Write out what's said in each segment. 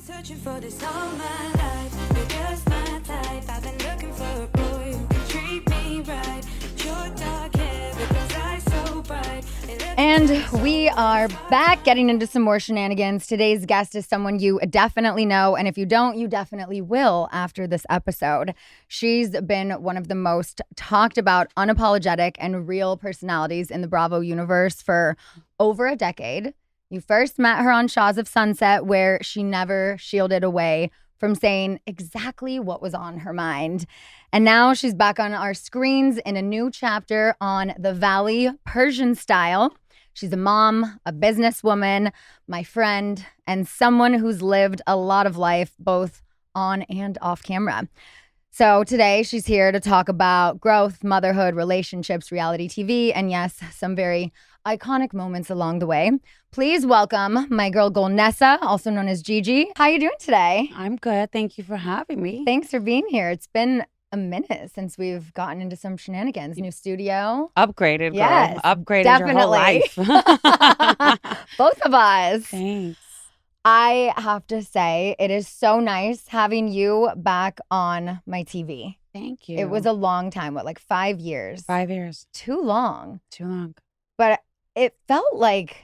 Searching for this all my life. You're just my type. I've been looking for a boy who can treat me right. Short dark hair, but those eyes so bright. And we are back getting into some more shenanigans. Today's guest is someone you definitely know. And if you don't, you definitely will after this episode. She's been one of the most talked about, unapologetic, and real personalities in the Bravo universe for over a decade. You first met her on Shahs of Sunset, where she never shielded away from saying exactly what was on her mind. And now she's back on our screens in a new chapter on The Valley, Persian Style. She's a mom, a businesswoman, my friend, and someone who's lived a lot of life, both on and off camera. So today she's here to talk about growth, motherhood, relationships, reality TV, and yes, some very iconic moments along the way. Please welcome my girl Golnesa, also known as Gigi. How you doing today? I'm good. Thank you for having me. Thanks for being here. It's been a minute since we've gotten into some shenanigans. New studio. Upgraded, girl. Yes, Upgraded definitely. your whole life. Both of us. Thanks. I have to say, it is so nice having you back on my TV. Thank you. It was a long time. What, like 5 years? 5 years. Too long. Too long. But it felt like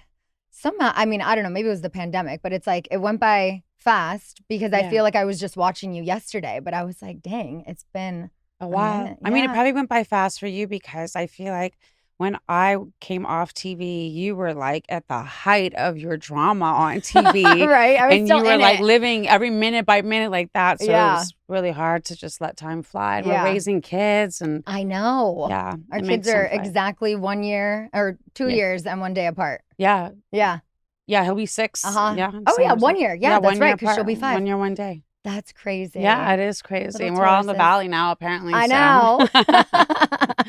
somehow, I mean, I don't know, maybe it was the pandemic, but it's like it went by fast because I feel like I was just watching you yesterday, but I was like, dang, it's been a while. minute. I mean, it Yeah. probably went by fast for you because I feel like when I came off TV, you were like at the height of your drama on TV. Right? I was And still you were in like it. living every minute by minute like that. So Yeah. it was really hard to just let time fly. And Yeah. we're raising kids and I know. yeah. Our it kids makes are time fly. exactly 1 year or 2 Yeah. years and 1 day apart. Yeah. Yeah. Yeah, he'll be 6. Uh-huh. Yeah. Oh, same yeah, as 1 us. year. Yeah, that's 1 year right, 'cause she'll be apart. 5. 1 year, 1 day. That's crazy. Yeah, it is crazy. Little And we're all in the Tauruses. valley now, apparently. I so. know.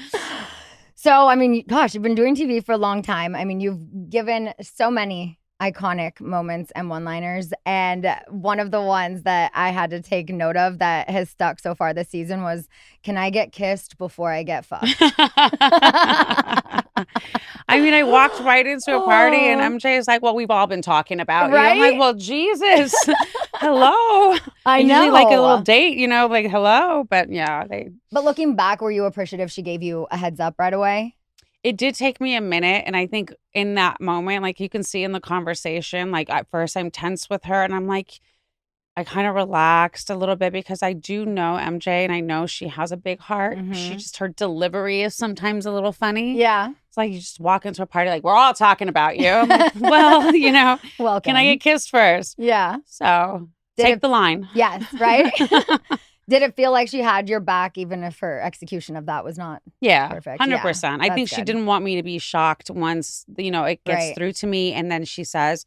So, I mean, gosh, you've been doing TV for a long time. I mean, you've given so many iconic moments and one-liners. And one of the ones that I had to take note of that has stuck so far this season was, can I get kissed before I get fucked? I mean, I walked right into a party and Oh. MJ is like, well, we've all been talking about you. I'm Right? like, well, Jesus. Hello. I Usually like a little know. date, you know, like, hello. But yeah, But looking back, were you appreciative she gave you a heads up right away? it did take me a minute. And I think in that moment, like you can see in the conversation, like at first I'm tense with her and I'm like, I kind of relaxed a little bit because I do know MJ and I know she has a big heart. She Mhm. just, her delivery is sometimes a little funny. Yeah. It's like you just walk into a party like, we're all talking about you. I'm like, well, you know, Welcome. can I get kissed first? Yeah. So Did take it- the line. Yes, right? Did it feel like she had your back even if her execution of that was not? Yeah, Perfect. 100%. I that's think she good. didn't want me to be shocked once, you know, it gets Right. through to me. And then she says,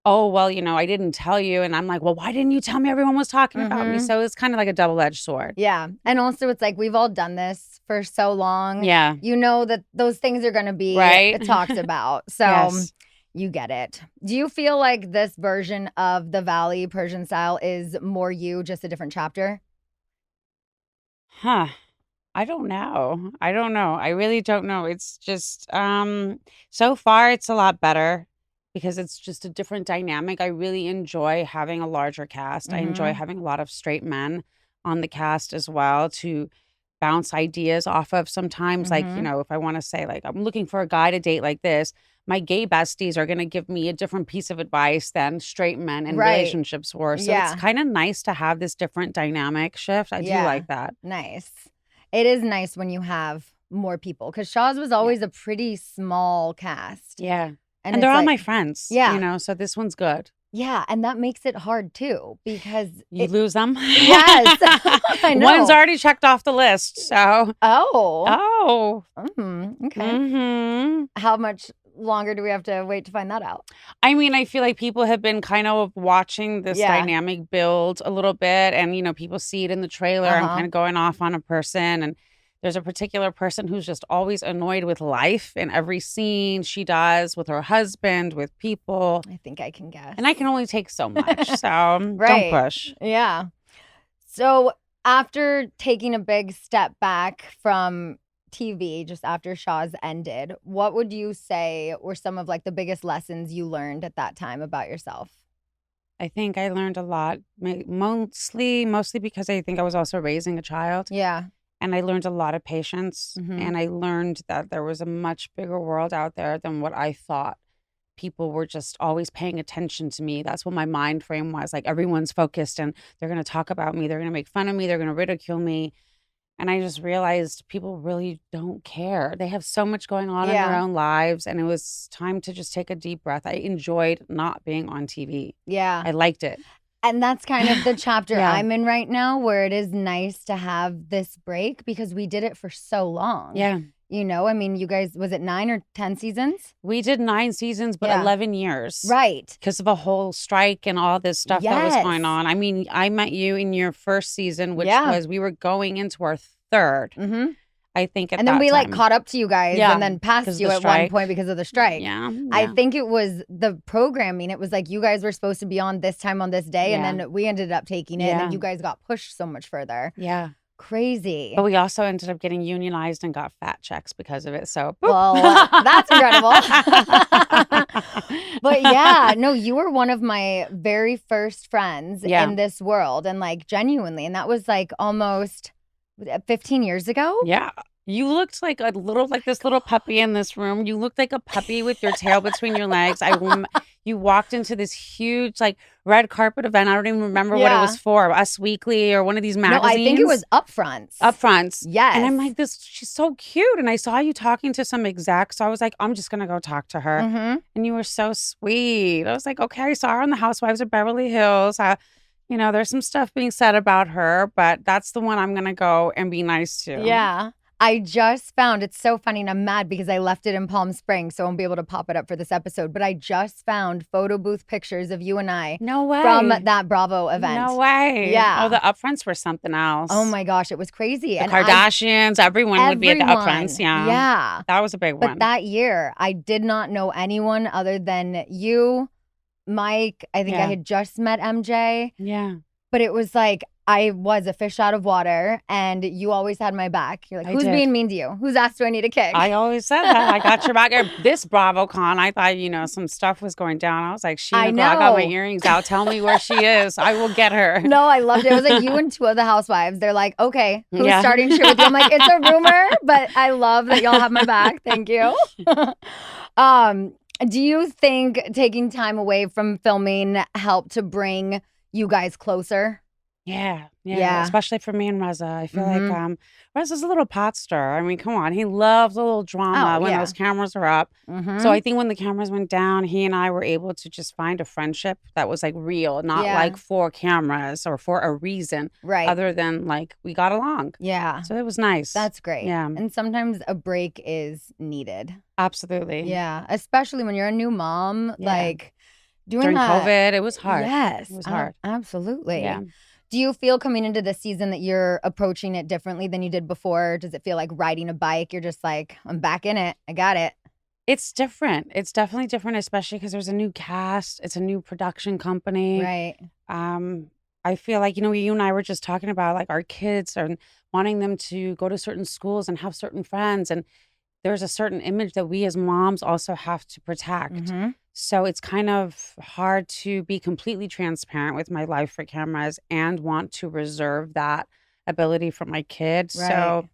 oh, well, you know, I didn't tell you. And I'm like, well, why didn't you tell me everyone was talking about me? Mhm. So it's kind of like a double-edged sword. Yeah. And also it's like we've all done this for so long. Yeah. You know that those things are going to be Right. talked about. So Yes. you get it. Do you feel like this version of The Valley Persian Style is more you, just a different chapter? Huh. I don't know. I don't know. I really don't know. It's just so far it's a lot better because it's just a different dynamic. I really enjoy having a larger cast. I enjoy Mhm. having a lot of straight men on the cast as well to bounce ideas off of sometimes. Like, you Mhm. know, if I want to say like I'm looking for a guy to date like this, my gay besties are going to give me a different piece of advice than straight men in Right. relationships were. So Yeah. it's kind of nice to have this different dynamic shift. I Yeah. do like that. Nice. It is nice when you have more people because Shaw's was always a pretty small cast. Yeah. And it's they're all like- my friends. Yeah. You know, so this one's good. Yeah, and that makes it hard too because You lose them. Yes. I know. One's already checked off the list. So, oh, okay. Mm-hmm. How much longer do we have to wait to find that out? I mean, I feel like people have been kind of watching this Yeah. dynamic build a little bit. And, you know, people see it in the trailer. I'm Uh-huh. kind of going off on a person. And there's a particular person who's just always annoyed with life in every scene she does with her husband, with people. I think I can guess. And I can only take so much. So Right. don't push. Yeah. So after taking a big step back from TV, just after Shaw's ended, what would you say were some of like the biggest lessons you learned at that time about yourself? I think I learned a lot, mostly because I think I was also raising a child. Yeah. And I learned a lot of patience. Mhm. And I learned that there was a much bigger world out there than what I thought. People were just always paying attention to me. That's what my mind frame was. Like, everyone's focused and they're going to talk about me. They're going to make fun of me. They're going to ridicule me. And I just realized people really don't care. They have so much going on in their Yeah. own lives. And it was time to just take a deep breath. I enjoyed not being on TV. Yeah. I liked it. And that's kind of the chapter Yeah. I'm in right now, where it is nice to have this break because we did it for so long. Yeah. You know, I mean, you guys, was it 9 or 10 seasons? We did 9 seasons, but Yeah. 11 years. Right. Because of a whole strike and all this stuff that was Yes. going on. I mean, I met you in your first season, which Yeah. was, we were going into our third, Mm-hmm. I think, at And then that we time. caught up to you guys Yeah, and then 'cause passed of you the at one strike. point because of the strike. Yeah. I think it was the programming. It was like you guys were supposed to be on this time on this day, and Yeah. then we ended up taking it, and Yeah. then you guys got pushed so much further. Yeah. Crazy. But we also ended up getting unionized and got fat checks because of it. So, boop. Well, that's incredible. But yeah, no, you were one of my very first friends Yeah. in this world, and like genuinely, and that was like almost 15 years ago. Yeah. You looked like this little puppy in this room. You looked like a puppy with your tail between your legs. You walked into this huge like red carpet event. I don't even remember what it Yeah. was for. Us Weekly or one of these No, magazines. I think it was Upfronts. Upfronts. Yes. And I'm like, she's so cute. And I saw you talking to some execs. So I was like, I'm just going to go talk to her. Mm-hmm. And you were so sweet. I was like, okay, I saw her on the Housewives of Beverly Hills. There's some stuff being said about her, but that's the one I'm going to go and be nice to. Yeah. I just found, it's so funny, and I'm mad because I left it in Palm Springs, so I won't be able to pop it up for this episode, but I just found photo booth pictures of you and I No way. from that Bravo event. No way. Yeah. Oh, the Upfronts were something else. Oh my gosh, it was crazy. The Kardashians, everyone would be at the Upfronts. Yeah. Yeah. That was a big But one. that year, I did not know anyone other than you, Mike. I think I Yeah. had just met MJ, Yeah. but it was like, I was a fish out of water, and you always had my back. You're like, I who's did. being mean to you? Whose ass do I need to kick? I always said that. I got your back. This BravoCon, I thought, some stuff was going down. I was like, I I got my know. earrings out. Tell me where she is. I will get her. No, I loved it. It was like you and 2 of the housewives. They're like, okay, who's Yeah. starting shit with you? I'm like, it's a rumor, but I love that y'all have my back. Thank you. Do you think taking time away from filming helped to bring you guys closer? Yeah. Yeah. Especially for me and Reza. I feel Mhm. like Reza's a little pot stir. I mean, come on. He loves a little drama Oh, when yeah. those cameras are up. Mm-hmm. So I think when the cameras went down, he and I were able to just find a friendship that was like real, not Yeah. like for cameras or for a reason right. other than like we got along. Yeah. So it was nice. That's great. Yeah. And sometimes a break is needed. Absolutely. Yeah. Especially when you're a new mom, Yeah. like doing During that. COVID, it was hard. Yes. It was hard. Absolutely. Yeah. Do you feel coming into this season that you're approaching it differently than you did before? Does it feel like riding a bike? You're just like, I'm back in it. I got it. It's different. It's definitely different, especially because there's a new cast. It's a new production company. Right. I feel like, you and I were just talking about like our kids and wanting them to go to certain schools and have certain friends. And there's a certain image that we as moms also have to protect. Mhm. So it's kind of hard to be completely transparent with my life for cameras and want to reserve that ability for my kid. Right. So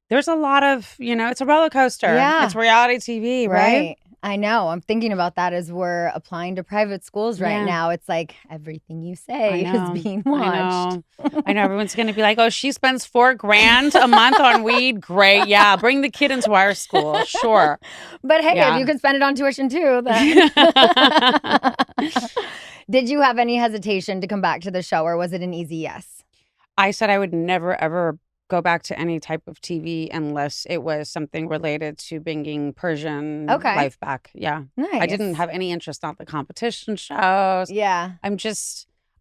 there's a lot of, it's a roller coaster. Yeah. It's reality TV, right? I know. I'm thinking about that as we're applying to private schools right Yeah. now. It's like everything you say I know. is being watched. I know. Everyone's going to be like, oh, she spends $4,000 a month on weed. Great. Yeah. Bring the kid into our school. Sure. But hey, Yeah. if you could spend it on tuition too, then. Did you have any hesitation to come back to the show, or was it an easy yes? I said I would never, ever go back to any type of TV unless it was something related to bringing Persian Okay. life back. Yeah. Nice. I didn't have any interest on the competition shows. Yeah.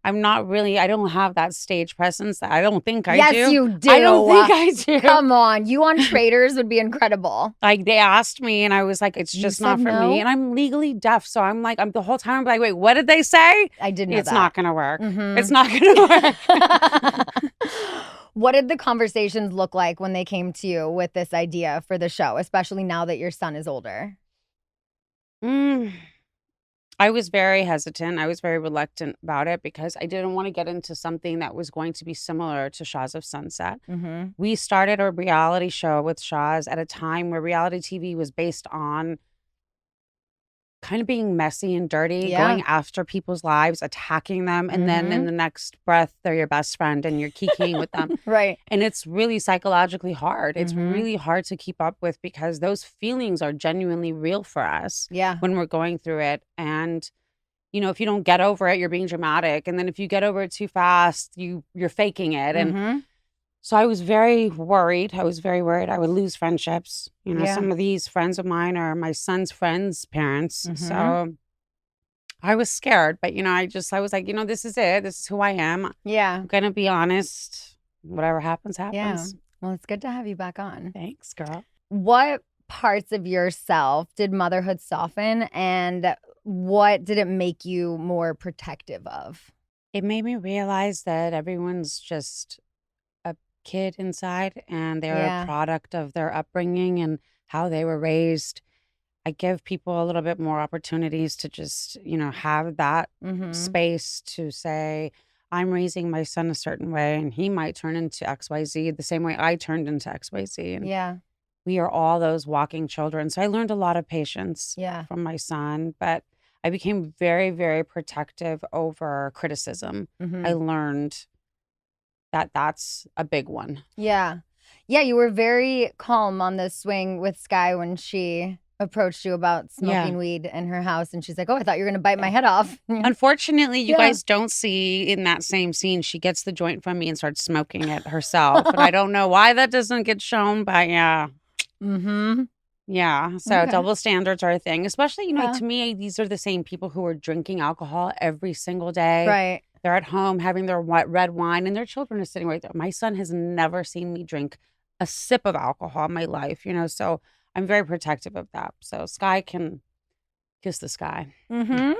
I'm not really, I don't have that stage presence. I don't think I Yes, do. you do. I don't think I do. Come on. You on Traitors would be incredible. Like they asked me and I was like, it's You just said not for no? me. And I'm legally deaf. So I'm like, the whole time I'm like, wait, what did they say? I didn't know It's that. not going to work. Mhm. It's not going to work. What did the conversations look like when they came to you with this idea for the show, especially now that your son is older? I was very hesitant. I was very reluctant about it because I didn't want to get into something that was going to be similar to Shahs of Sunset. Mm-hmm. We started a reality show with Shahs at a time where reality TV was based on kind of being messy and dirty, Yeah. going after people's lives, attacking them, and then in Mhm. the next breath, they're your best friend and you're kikiing with them. Right. And it's really psychologically hard. It's Mhm. really hard to keep up with because those feelings are genuinely real for us Yeah. when we're going through it. And, you know, if you don't get over it, you're being dramatic. And then if you get over it too fast, you're faking it. And Mhm. so I was very worried. I was very worried I would lose friendships. You know, Yeah. some of these friends of mine are my son's friends' parents. Mhm. So I was scared. But, you know, I was like, you know, this is it. This is who I am. Yeah. I'm going to be honest. Whatever happens, Yeah. happens. Well, it's good to have you back on. Thanks, girl. What parts of yourself did motherhood soften, and what did it make you more protective of? It made me realize that everyone's just a kid inside and they're Yeah. a product of their upbringing and how they were raised. I give people a little bit more opportunities to just, you know, have that Mm-hmm. space to say, I'm raising my son a certain way and he might turn into XYZ the same way I turned into XYZ. And Yeah. we are all those walking children. So I learned a lot of patience Yeah. from my son, but I became very, very protective over criticism. Mm-hmm. I learned that that's a big one. Yeah. Yeah. You were very calm on the swing with Sky when she approached you about smoking weed in her house, and she's like, "Oh, I thought you were gonna bite my head off." Unfortunately, you Yeah. guys don't see in that same scene, she gets the joint from me and starts smoking it herself. And I don't know why that doesn't get shown, but yeah. Mm-hmm. Yeah. So Okay. double standards are a thing, especially, you know, Yeah. to me, these are the same people who are drinking alcohol every single day. Right. They're at home having their red wine and their children are sitting right there. My son has never seen me drink a sip of alcohol in my life, you know, so I'm very protective of that. So Sky can kiss the sky. Mm-hmm.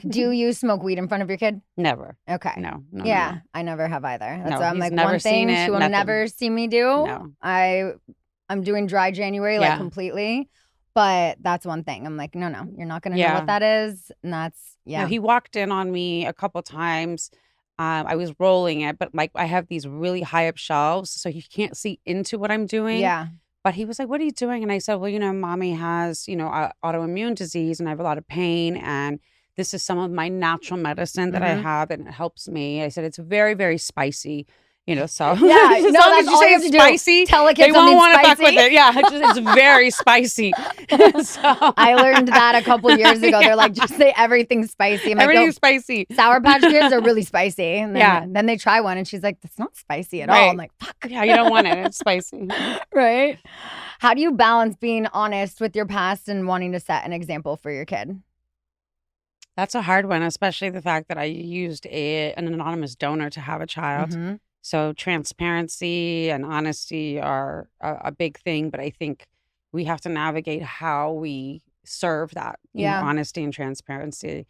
Do you smoke weed in front of your kid? Never. Okay. No. Yeah, I never have either. That's No, why I'm he's like, never one seen thing it, she will nothing. never see me do. No. I'm doing dry January, like Yeah. completely. But that's one thing. I'm like, no, you're not gonna know Yeah. what that is. And that's No, he walked in on me a couple times. I was rolling it, but like I have these really high up shelves, so he can't see into what I'm doing. Yeah. But he was like, "What are you doing?" And I said, "Well, you know, mommy has, you know, autoimmune disease and I have a lot of pain. And this is some of my natural medicine that I Mhm. have and it helps me." I said, "It's very, very spicy." You know, so Yeah, as no, long that's as you all say you have it's to do. spicy, Tell a they kid won't something's want to fuck with spicy. it. Yeah, it's very spicy. So I learned that a couple years ago. They're like, just say everything's spicy. I'm like, everything's "Oh, spicy. Sour Patch Kids are really spicy." And Yeah. then they try one and she's like, "That's not spicy at all." Right. I'm like, fuck. Yeah, you don't want it. It's spicy. Right. How do you balance being honest with your past and wanting to set an example for your kid? That's a hard one, especially the fact that I used an anonymous donor to have a child. Mhm. So transparency and honesty are a big thing, but I think we have to navigate how we serve that, you know, Yeah. honesty and transparency.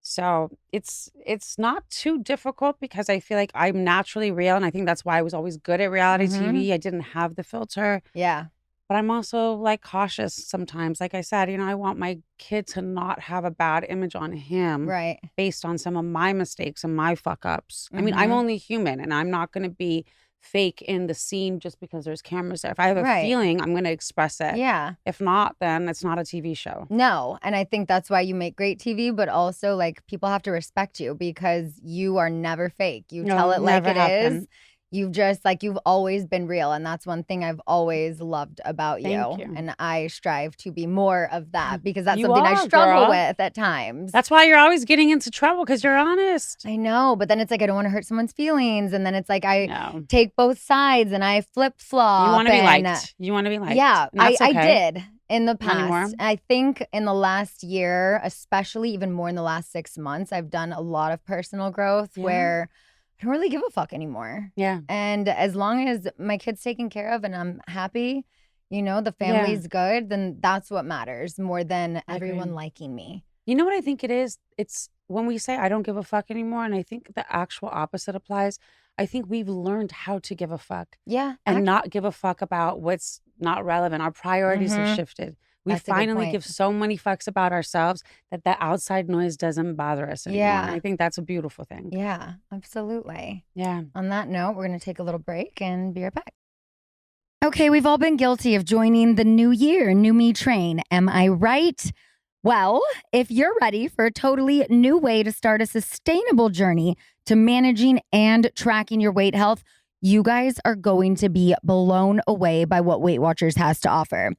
So it's not too difficult because I feel like I'm naturally real, and I think that's why I was always good at reality Mhm. TV. I didn't have the filter. Yeah. But I'm also like cautious sometimes. Like I said, you know, I want my kid to not have a bad image on him Right. based on some of my mistakes and my fuck ups. I mean, I'm Mhm. only human and I'm not going to be fake in the scene just because there's cameras there. If I have a Right. feeling, I'm going to express it. Yeah. If not, then it's not a TV show. No. And I think that's why you make great TV, but also like people have to respect you because you are never fake. You No, tell it like never it have is. You've just like you've always been real, and that's one thing I've always loved about Thank you. And I strive to be more of that because that's You something I are, struggle girl. with at times. That's why you're always getting into trouble because you're honest. I know, but then it's like I don't want to hurt someone's feelings, and then it's like I No. take both sides and I flip flop. You want to be and, liked. You want to be liked. Yeah, And that's I okay. did in the Not anymore? past. I think in the last year, especially even more in the last 6 months, I've done a lot of personal growth Yeah. where I don't really give a fuck anymore. Yeah. And as long as my kid's taken care of and I'm happy, you know, the Yeah. family's good, then that's what matters more than I everyone agree. liking me. You know what I think it is? It's when we say I don't give a fuck anymore, and I think the actual opposite applies. I think we've learned how to give a fuck Yeah. and not give a fuck about what's not relevant. Our priorities have Mhm. shifted. We That's a good finally point. give so many fucks about ourselves that the outside noise doesn't bother us anymore. Yeah. I think that's a beautiful thing. Yeah, absolutely. Yeah. On that note, we're going to take a little break and be right back. Okay, we've all been guilty of joining the new year, new me train. Am I right? Well, if you're ready for a totally new way to start a sustainable journey to managing and tracking your weight health, you guys are going to be blown away by what Weight Watchers has to offer.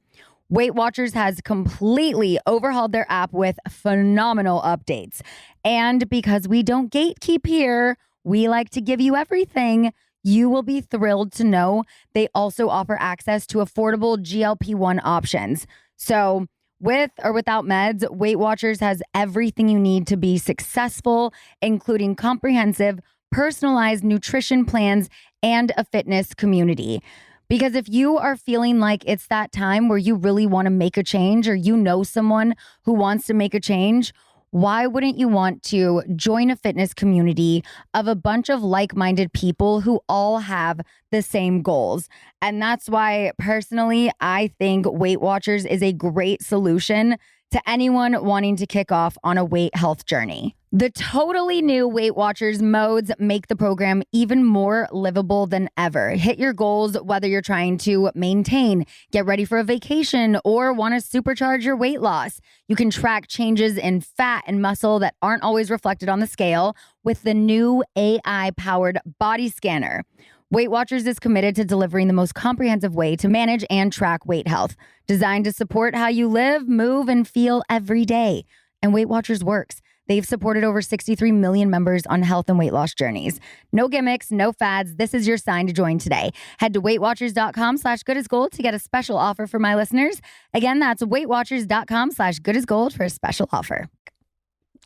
Weight Watchers has completely overhauled their app with phenomenal updates. And because we don't gatekeep here, we like to give you everything. You will be thrilled to know they also offer access to affordable GLP-1 options. So, with or without meds, Weight Watchers has everything you need to be successful, including comprehensive, personalized nutrition plans and a fitness community. Because if you are feeling like it's that time where you really want to make a change, or you know someone who wants to make a change, why wouldn't you want to join a fitness community of a bunch of like-minded people who all have the same goals? And that's why, personally, I think Weight Watchers is a great solution to anyone wanting to kick off on a weight health journey. The totally new Weight Watchers modes make the program even more livable than ever. Hit your goals, whether you're trying to maintain, get ready for a vacation, or want to supercharge your weight loss. You can track changes in fat and muscle that aren't always reflected on the scale with the new AI-powered body scanner. Weight Watchers is committed to delivering the most comprehensive way to manage and track weight health, designed to support how you live, move, and feel every day. And Weight Watchers works. They've supported over 63 million members on health and weight loss journeys. No gimmicks, no fads. This is your sign to join today. Head to weightwatchers.com/goodasgold to get a special offer for my listeners. Again, that's weightwatchers.com/goodasgold for a special offer.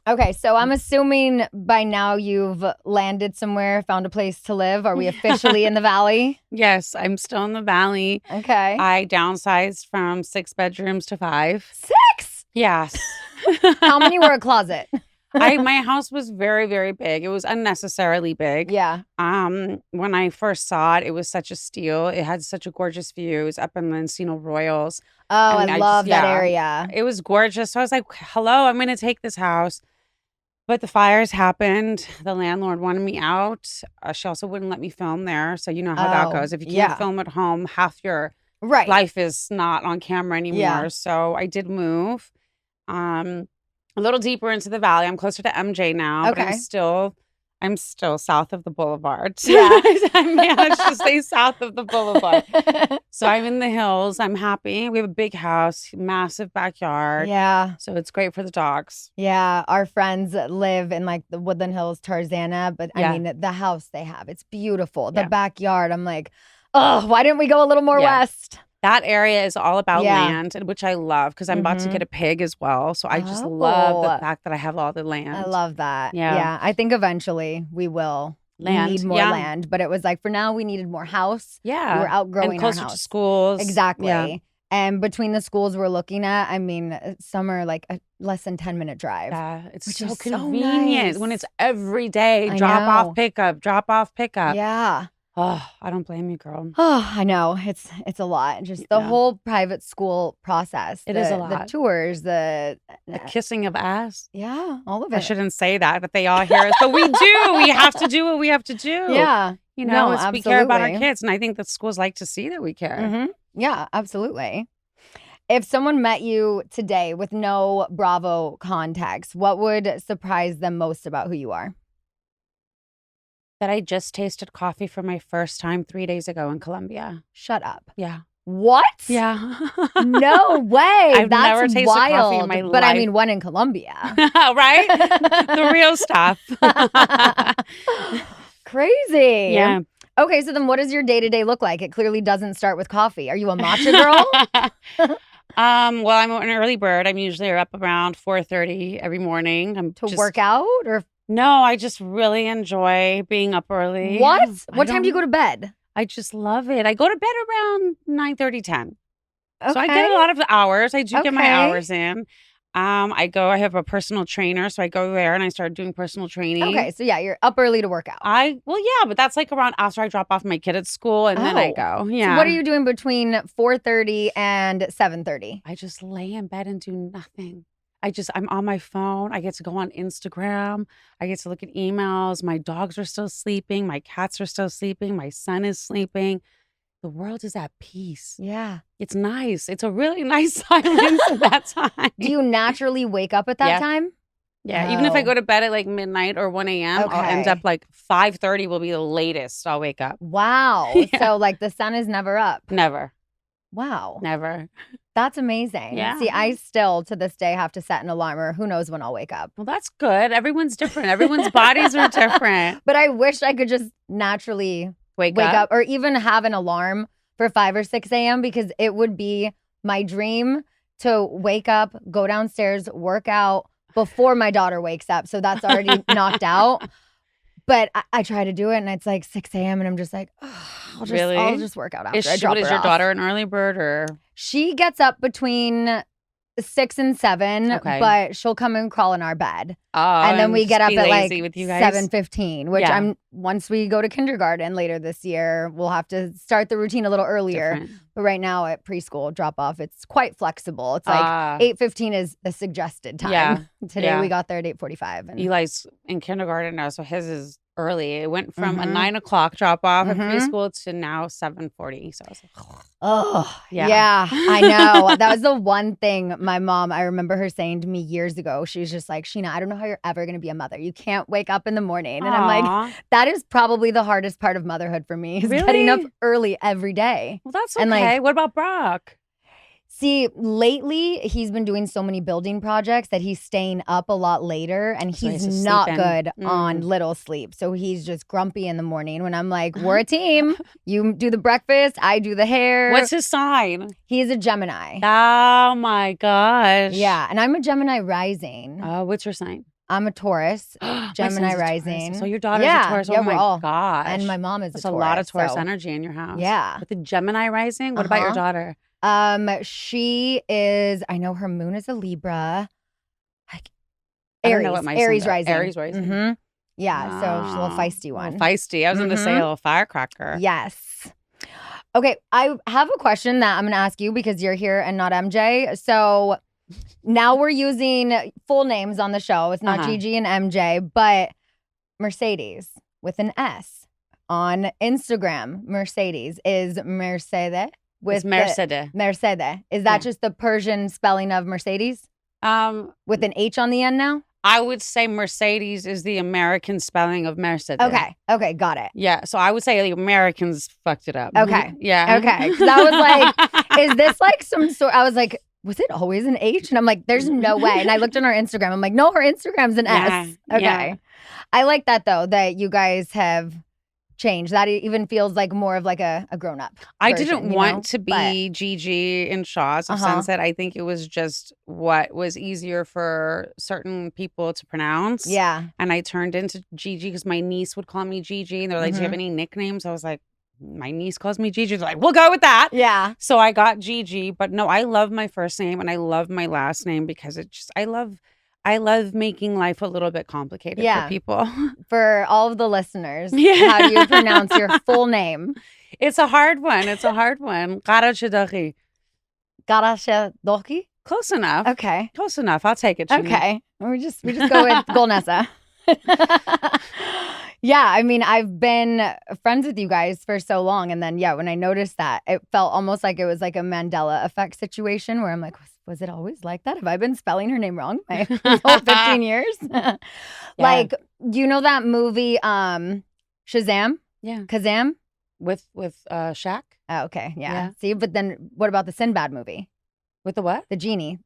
Okay, so I'm assuming by now you've landed somewhere, found a place to live. Are we officially in the valley? Yes, I'm still in the valley. Okay. I downsized from 6 bedrooms to 5. 6? Yes. How many were a closet? My house was very, very big. It was unnecessarily big. Yeah. When I first saw it, it was such a steal. It had such a gorgeous view. It was up in the Encino Royals. Oh, And I I love just- that yeah. area. It was gorgeous. So I was like, hello, I'm going to take this house. But the fires happened. The landlord wanted me out. She also wouldn't let me film there. So you know how that Oh, goes. If you yeah. can't film at home, half your Right. life is not on camera anymore. Yeah. So I did move a little deeper into the valley. I'm closer to MJ now, but Okay. I'm still south of the boulevard. Yeah. I managed to stay south of the boulevard. So I'm in the hills. I'm happy. We have a big house, massive backyard. Yeah. So it's great for the dogs. Yeah. Our friends live in like the Woodland Hills, Tarzana, but I Yeah. mean, the house they have, it's beautiful. The Yeah. backyard, I'm like, oh, why didn't we go a little more Yeah. west? That area is all about Yeah. land, and which I love because I'm about to Mhm. get a pig as well. So I just love Oh. the fact that I have all the land. I love that. Yeah. Yeah. I think eventually we will. Land, We need more yeah. land. But it was like, for now, we needed more house. Yeah. We were outgrowing and closer our to house. schools. Exactly. Yeah. And between the schools we're looking at, I mean, some are like a less than 10-minute drive. Yeah, it's Which so is so convenient when nice. it's every day. I Drop know. off, pickup, drop off, pickup. Yeah. Oh, I don't blame you, girl. Oh, I know. It's a lot. Just the Yeah. whole private school process. It is a The lot. tours, The kissing of ass. yeah, all of I it. shouldn't say that, but they all hear us. But we do. We have to do what we have to do. Yeah. You know, No, we care about our absolutely. kids. And I think that schools like to see that we care. Mhm. Yeah, absolutely. If someone met you today with no Bravo context, what would surprise them most about who you are? That I just tasted coffee for my first time 3 days ago in Colombia. Shut up. Yeah. What? Yeah. No way. I've That's never tasted wild. coffee in my But I life. mean, one in Colombia. Right? The real stuff. Crazy. Yeah. Okay, so then what does your day-to-day look like? It clearly doesn't start with coffee. Are you a matcha girl? Well, I'm an early bird. I'm usually up around 4:30 every morning. To work out? Or No, I just really enjoy being up early. what? I What time do you don't- go to bed? I just love it. I go to bed around 9:30, 10. Okay. So I get a lot of hours. I do get my Okay. hours in. I have a personal trainer, so I go there and I start doing personal training. Okay, so yeah, you're up early to work out. Well, yeah, but that's like around after I drop off my kid at school and then I go. Yeah. So what are you doing between 4:30 and 7:30? I just lay in bed and do nothing. I'm on my phone. I get to go on Instagram. I get to look at emails. My dogs are still sleeping. My cats are still sleeping. My son is sleeping. The world is at peace. Yeah. It's nice. It's a really nice silence at that time. Do you naturally wake up at that Yeah. time? Yeah, even if I Oh. go to bed at like midnight or 1 a.m., I'll end Okay. up like 5:30 will be the latest I'll wake up. Wow. Yeah. So like the sun is never up. Never, Wow. never. That's amazing. Yeah. See, I still to this day have to set an alarm or who knows when I'll wake up. Well, that's good. Everyone's different. Everyone's bodies are different. But I wish I could just naturally Wake wake up. up or even have an alarm for 5 or 6 a.m. because it would be my dream to wake up, go downstairs, work out before my daughter wakes up. So that's already knocked out. But I try to do it and it's like 6 a.m. and I'm just like, oh, I'll just work out after I drop What is her your off. daughter an early bird or? She gets up between 6 and 7, Okay. but she'll come and crawl in our bed. Oh, And then we just get up be at like lazy with you guys? 7:15, which Yeah. once we go to kindergarten later this year, we'll have to start the routine a little earlier. Different. But right now at preschool drop off, it's quite flexible. It's like Ah. 8:15 is a suggested time. Yeah. Today Yeah. we got there at 8:45. And Eli's in kindergarten now, so his is early. It went from a Mhm. 9 o'clock drop off at Mhm. preschool to now 7:40. So I was like, oh, Yeah. yeah, I know. That was the one thing my mom, I remember her saying to me years ago. She was just like, Sheena, I don't know how you're ever going to be a mother. You can't wake up in the morning. And I'm like, "Aw." that is probably the hardest part of motherhood for me is getting up Really? early every day. Well, that's okay. And, like- what about Brock? See, lately he's been doing so many building projects that he's staying up a lot later and So he's he's not sleeping. good on Mm. little sleep. So he's just grumpy in the morning when I'm like, we're a team. You do the breakfast, I do the hair. What's his sign? He's a Gemini. Oh my gosh. Yeah, and I'm a Gemini rising. What's your sign? I'm a Taurus, My Gemini son's a Taurus. rising. So your daughter's Yeah, a Taurus. yeah, Oh we're my all- gosh. and my mom is That's a a Taurus. lot of Taurus so- energy in your house. Yeah. With the Gemini rising? What about your Uh-huh. daughter? She is. I know her moon is a Libra. Like I Aries, don't know what my Aries son's rising. Aries rising. hmm Yeah, so she's a little Ah, feisty a one. little feisty. I was going to say a Mhm. little firecracker. Yes. Okay, I have a question that I'm going to ask you because you're here and not MJ. So now we're using full names on the show. It's not Uh-huh. Gigi and MJ, but Mercedes with an S on Instagram. Mercedes is Mercedes with It's Mercedes. Mercedes. Is that Yeah. just the Persian spelling of Mercedes Um, with an H on the end now? I would say Mercedes is the American spelling of Mercedes. Okay, got it. Yeah, so I would say the Americans fucked it up. Okay. Yeah. Okay, 'cause I was like, is this like some sort? I was like, was it always an H? And I'm like, there's no way. And I looked on her Instagram. I'm like, no, her Instagram's an S. Yeah, Okay. yeah. I like that though, that you guys have changed. That even feels like more of like a grown up. I version, didn't you know? want to be Gigi in Shahs of Uh-huh. Sunset. I think it was just what was easier for certain people to pronounce. Yeah. And I turned into Gigi because my niece would call me Gigi. And they're like, do you have Mhm. any nicknames? I was like, my niece calls me Gigi. They're like, we'll go with that. Yeah. So I got Gigi. But no, I love my first name and I love my last name because it just, I love making life a little bit complicated Yeah. for people. For all of the listeners, Yeah. how do you pronounce your full name? It's a hard one. It's a hard one. Gharachedaghi. Gharachedaghi? Close enough. Okay. Close enough. I'll take it. Sheena. Okay. We just go with Golnesa. Yeah, I mean, I've been friends with you guys for so long. And then, yeah, when I noticed that, it felt almost like it was like a Mandela effect situation where I'm like, was it always like that? Have I been spelling her name wrong my whole 15 years? Like, you know that movie, Shazam? Yeah. Kazam? With Shaq? Oh, okay. Yeah. Yeah. See, but then what about the Sinbad movie? With the what? The genie.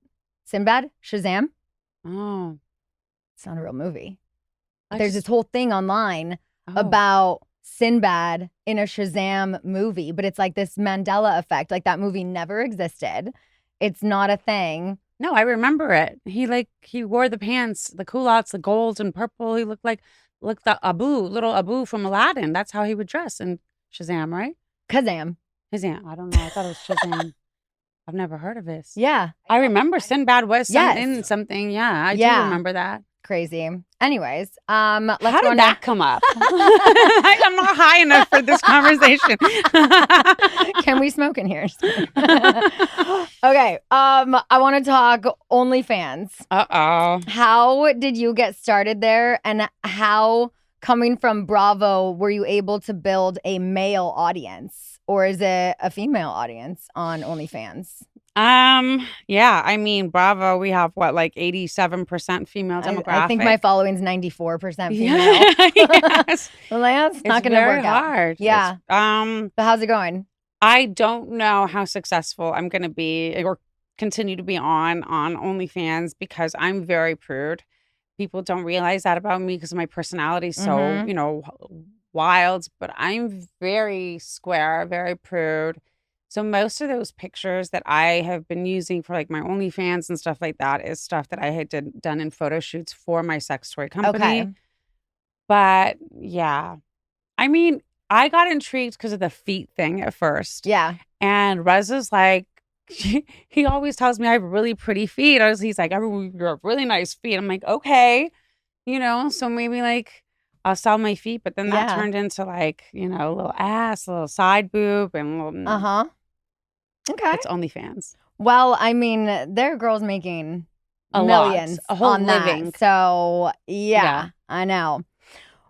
Sinbad? Shazam? Oh. It's not a real movie. I There's just- this whole thing online oh. about Sinbad in a Shazam movie, but it's like this Mandela effect. Like that movie never existed. It's not a thing. No, I remember it. He wore the pants, the culottes, the gold and purple. He looked like the little Abu from Aladdin. That's how he would dress in Shazam, right? Kazam. Shazam. I don't know. I thought it was Shazam. I've never heard of this. Yeah. I remember Sinbad was Yes. in something. Yeah, I do Yeah. remember that. Crazy. Anyways, let's How go did on that come up? I'm not high enough for this conversation. Can we smoke in here? Okay. I want to talk OnlyFans. Uh-oh. How did you get started there, and how, coming from Bravo, were you able to build a male audience, or is it a female audience on OnlyFans? Yeah, I mean, Bravo, we have what, like 87% female demographic. I think my following's 94% female. Yes. Well, that's not going to work hard. out. Yeah. It's, So how's it going? I don't know how successful I'm going to be or continue to be on OnlyFans because I'm very prude. People don't realize that about me because my personality is so, you know, wild, but I'm very square, very prude. So most of those pictures that I have been using for like my OnlyFans and stuff like that is stuff that I had done in photo shoots for my sex toy company. Okay. But yeah, I mean, I got intrigued because of the feet thing at first. Yeah. And Reza's like, he always tells me I have really pretty feet. He's like, you have really nice feet. I'm like, okay, you know, so maybe like I'll sell my feet. But then that turned into like, you know, a little ass, a little side boob, and a little. Okay. It's OnlyFans. Well, I mean, there are girls making millions a whole on living. that. So yeah, I know.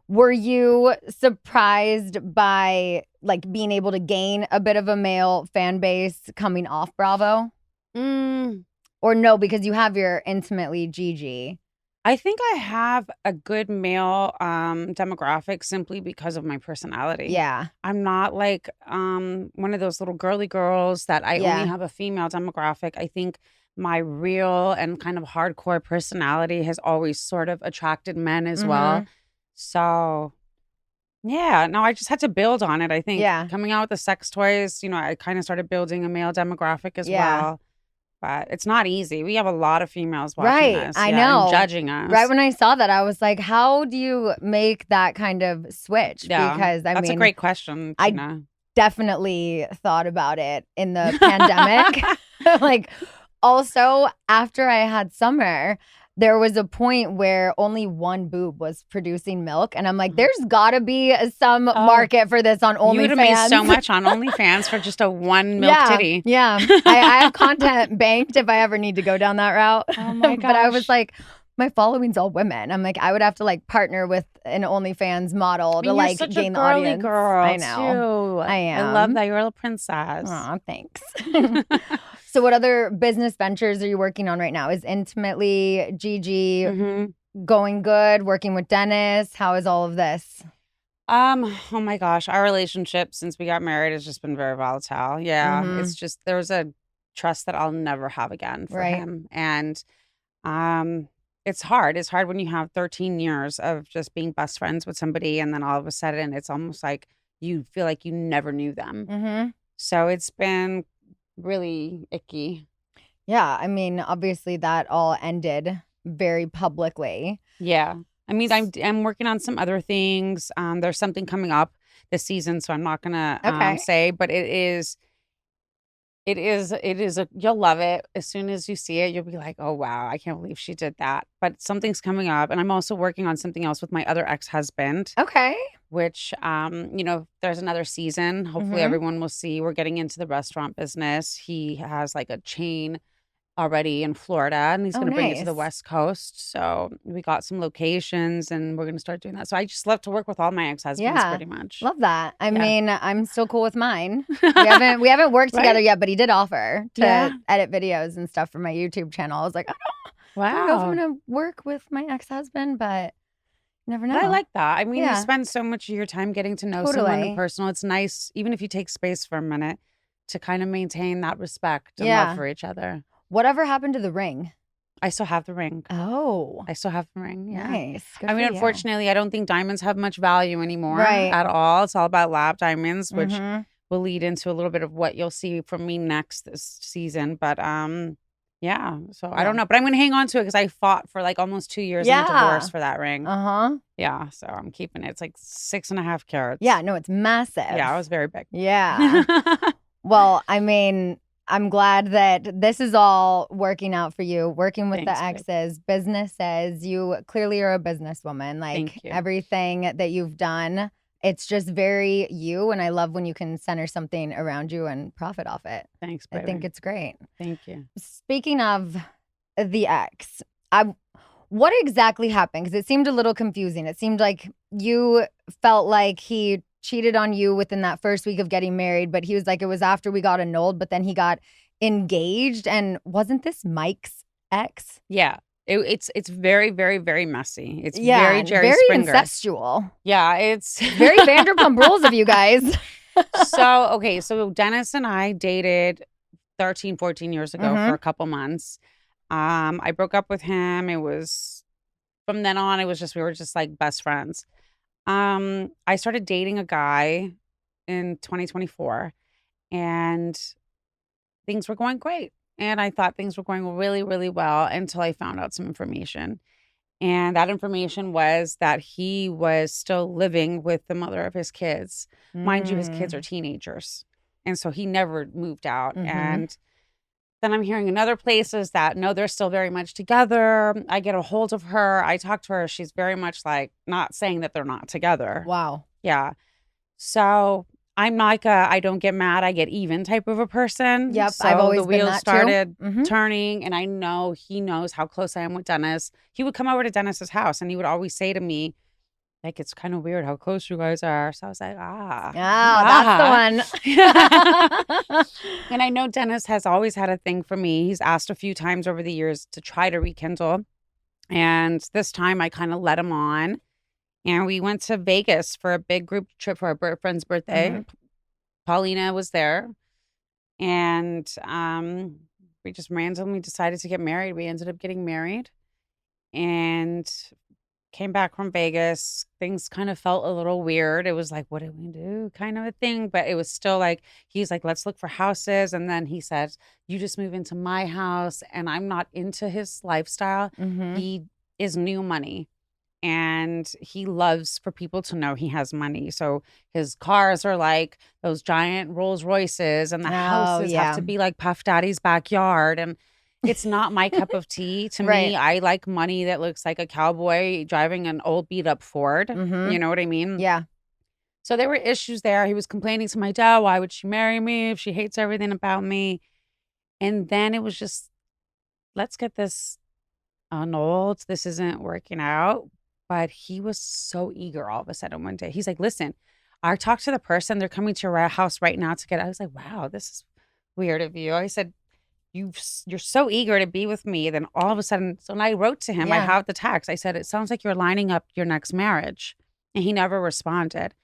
Were you surprised by like being able to gain a bit of a male fan base coming off Bravo? Or no, because you have your intimately Gigi. I think I have a good male demographic simply because of my personality. Yeah. I'm not like one of those little girly girls that I only have a female demographic. I think my real and kind of hardcore personality has always sort of attracted men as well. So yeah, no, I just had to build on it. I think coming out with the sex toys, you know, I kind of started building a male demographic as well. But it's not easy. We have a lot of females watching us. I know. And judging us. Right when I saw that, I was like, how do you make that kind of switch? Yeah, because that's a great question, Tina. I definitely thought about it in the pandemic. Like, also, after I had Summer, there was a point where only one boob was producing milk. And I'm like, there's got to be some market for this on OnlyFans. You would have made so much on OnlyFans for just a one milk titty. Yeah. I have content banked if I ever need to go down that route. Oh my gosh. But I was like, my following's all women. I'm like, I would have to like partner with an OnlyFans model to like gain the audience. Girl, I know. Too. I am. I love that you're a little princess. Aw, thanks. So what other business ventures are you working on right now? Is Intimately Gigi going good? Working with Dennis? How is all of this? Oh my gosh, our relationship since we got married has just been very volatile. Yeah, it's just there's a trust that I'll never have again for him, and it's hard. It's hard when you have 13 years of just being best friends with somebody, and then all of a sudden it's almost like you feel like you never knew them. So it's been really icky. Yeah, I mean, obviously that all ended very publicly. Yeah. I mean, I'm working on some other things. There's something coming up this season, so I'm not gonna say, but it is you'll love it. As soon as you see it, you'll be like, oh wow, I can't believe she did that. But something's coming up, and I'm also working on something else with my other ex-husband. Okay. Which you know, there's another season. Hopefully everyone will see. We're getting into the restaurant business. He has like a chain already in Florida, and he's going to bring it to the West Coast. So we got some locations, and we're going to start doing that. So I just love to work with all my ex-husbands, pretty much. Love that. I mean, I'm still cool with mine. We haven't worked together yet, but he did offer to edit videos and stuff for my YouTube channel. I was like, I don't know if I'm going to work with my ex-husband, but you never know. But I like that. I mean, you spend so much of your time getting to know someone in personal. It's nice, even if you take space for a minute, to kind of maintain that respect and love for each other. Whatever happened to the ring? I still have the ring. Oh. I still have the ring, yeah. Nice. I mean, unfortunately, I don't think diamonds have much value anymore at all. It's all about lab diamonds, which will lead into a little bit of what you'll see from me next this season. But yeah, so I don't know. But I'm going to hang on to it because I fought for like almost 2 years in a divorce for that ring. Yeah, so I'm keeping it. It's like 6.5 carats. Yeah, no, it's massive. Yeah, it was very big. Yeah. Well, I mean, I'm glad that this is all working out for you, working with Thanks, the babe. exes, businesses. You clearly are a businesswoman. Like Thank you. everything that you've done, it's just very you. And I love when you can center something around you and profit off it. Thanks, I baby. think it's great. Thank you. Speaking of the ex, what exactly happened? Because it seemed a little confusing. It seemed like you felt like he cheated on you within that first week of getting married, but he was like, it was after we got annulled, but then he got engaged. And wasn't this Mike's ex? Yeah. It's very, very, very messy. It's Yeah, very Jerry very Springer. incestual. Yeah, it's Very Vanderpump Rules of you guys. So Dennis and I dated 13, 14 years ago Mhm. for a couple months. I broke up with him. It was from then on, we were just like best friends. I started dating a guy in 2024 and things were going great. And I thought things were going really, really well until I found out some information. And that information was that he was still living with the mother of his kids. Mind you, his kids are teenagers. And so he never moved out. Mhm. And then I'm hearing in other places that no, they're still very much together. I get a hold of her. I talk to her. She's very much like not saying that they're not together. Wow. Yeah. So I'm like I don't get mad, I get even type of a person. Yep, So I've always the been wheels that too. started Mhm. turning, and I know he knows how close I am with Dennis. He would come over to Dennis's house, and he would always say to me, like, it's kind of weird how close you guys are. So I was like, That's the one. And I know Dennis has always had a thing for me. He's asked a few times over the years to try to rekindle. And this time I kind of let him on. And we went to Vegas for a big group trip for our friend's birthday. Mhm. Paulina was there. And we just randomly decided to get married. We ended up getting married and came back from Vegas. Things kind of felt a little weird. It was like, what do we do? Kind of a thing. But it was still like, he's like, let's look for houses. And then he said, you just move into my house. And I'm not into his lifestyle. Mhm. He is new money. And he loves for people to know he has money. So his cars are like those giant Rolls Royces, and the houses have to be like Puff Daddy's backyard. And it's not my cup of tea. To Right. me, I like money that looks like a cowboy driving an old beat up Ford. Mhm. You know what I mean? Yeah. So there were issues there. He was complaining to my dad, why would she marry me if she hates everything about me? And then it was just, let's get this annulled. This isn't working out. But he was so eager all of a sudden one day. He's like, listen, I talked to the person. They're coming to your house right now to get. I was like, wow, this is weird of you. I said, you're so eager to be with me. Then all of a sudden, so when I wrote to him, I Yeah. have the text. I said, it sounds like you're lining up your next marriage. And he never responded.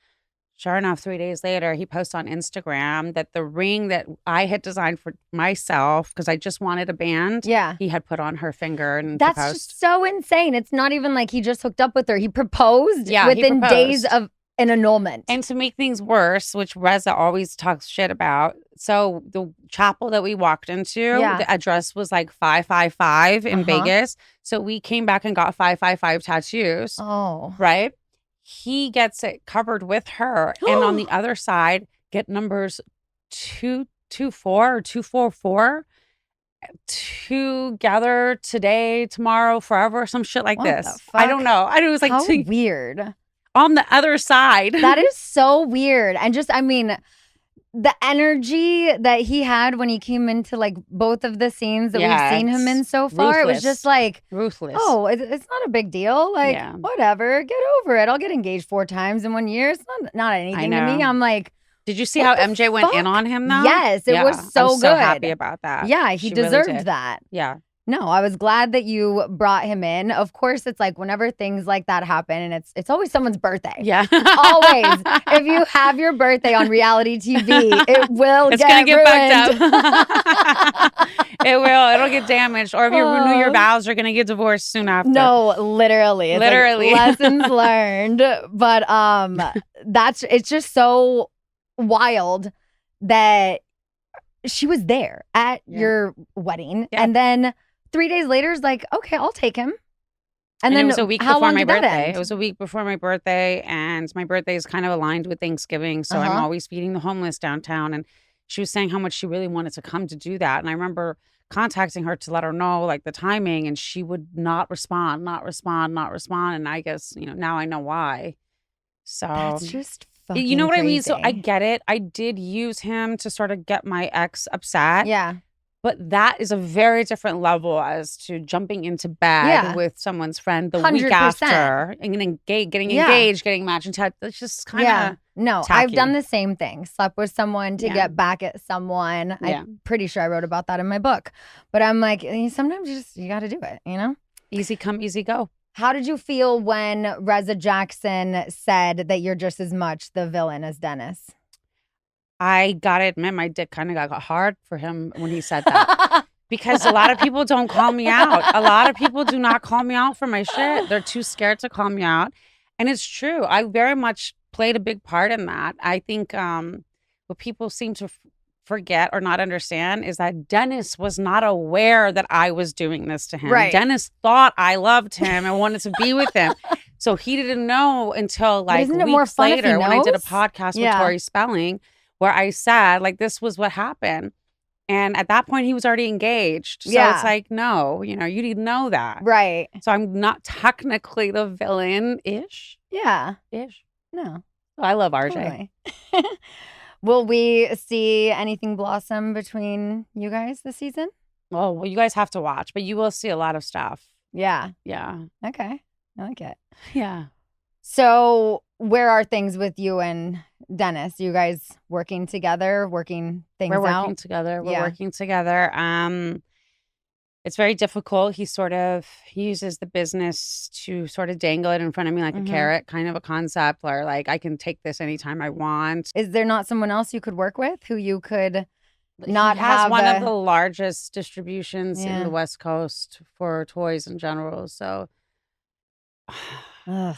Sure enough, 3 days later, he posts on Instagram that the ring that I had designed for myself, because I just wanted a band, Yeah. he had put on her finger and That's proposed. just so insane. It's not even like he just hooked up with her. He proposed Yeah, he within days proposed. of an annulment. And to make things worse, which Reza always talks shit about, so the chapel that we walked into, Yeah. the address was like 555 in Uh-huh. Vegas. So we came back and got 555 tattoos, Oh. right? He gets it covered with her. And on the other side, get numbers 224 or 244 together today, tomorrow, forever, some shit like What the this. I don't fuck? know. I was like, How weird. on the other side. That is so weird. And just, I mean, the energy that he had when he came into like both of the scenes that Yeah, we've seen him in it's so far, it was ruthless. just like, Ruthless. oh, it's not a big deal. Like, Yeah. whatever, get over it. I'll get engaged 4 times in 1 year. It's not anything to me. know. I'm like, Did you see What how the MJ went in fuck? on him though? Yes, it was so I'm so good. happy about that. yeah, he She really deserved did. that. Yeah. No, I was glad that you brought him in. Of course, it's like whenever things like that happen, and it's always someone's birthday. Yeah. Always. If you have your birthday on reality TV, it will It's get gonna get ruined. fucked up. It will. It'll get damaged. Or if you renew your Oh. vows, you're gonna get divorced soon after. No, literally. It's like Literally. lessons learned. But it's just so wild that she was there at Yeah. your wedding. Yeah. And then 3 days later is like, okay, I'll take him. And then it was a week how before long my did that birthday. end? It was a week before my birthday, and my birthday is kind of aligned with Thanksgiving. So I'm Uh-huh. always feeding the homeless downtown. And she was saying how much she really wanted to come to do that. And I remember contacting her to let her know like the timing, and she would not respond. And I guess, now I know why. So That's just fucking you know what I mean? So I crazy. get it. I did use him to sort of get my ex upset. Yeah. But that is a very different level as to jumping into bed Yeah. with someone's friend the 100%. week after and getting engaged, getting matched and text. That's just kind of Yeah. No, tacky. I've done the same thing. Slept with someone to Yeah. get back at someone. Yeah. I'm pretty sure I wrote about that in my book. But I'm like, sometimes you got to do it, easy come, easy go. How did you feel when Reza Jackson said that you're just as much the villain as Dennis? I gotta admit, my dick kind of got hard for him when he said that. Because a lot of people don't call me out. A lot of people do not call me out for my shit. They're too scared to call me out. And it's true. I very much played a big part in that. I think what people seem to forget or not understand is that Dennis was not aware that I was doing this to him. Right. Dennis thought I loved him and wanted to be with him. So he didn't know until like isn't it weeks more fun if he later when I did a knows? podcast with Yeah. Tori Spelling, where I said, like, this was what happened. And at that point, he was already engaged. So Yeah. it's like, no, you didn't know that. Right. So I'm not technically the villain-ish. Yeah. Ish. No. I love RJ. Totally. Will we see anything blossom between you guys this season? Well, you guys have to watch, but you will see a lot of stuff. Yeah. Yeah. Okay. I like it. Yeah. So where are things with you and Dennis? You guys working together, working things We're out? working together. We're Yeah. working together. It's very difficult. He uses the business to sort of dangle it in front of me like Mhm. a carrot, kind of a concept where like I can take this anytime I want. Is there not someone else you could work with who you could not He has have one a- of the largest distributions in Yeah. the West Coast for toys in general. So, Ugh.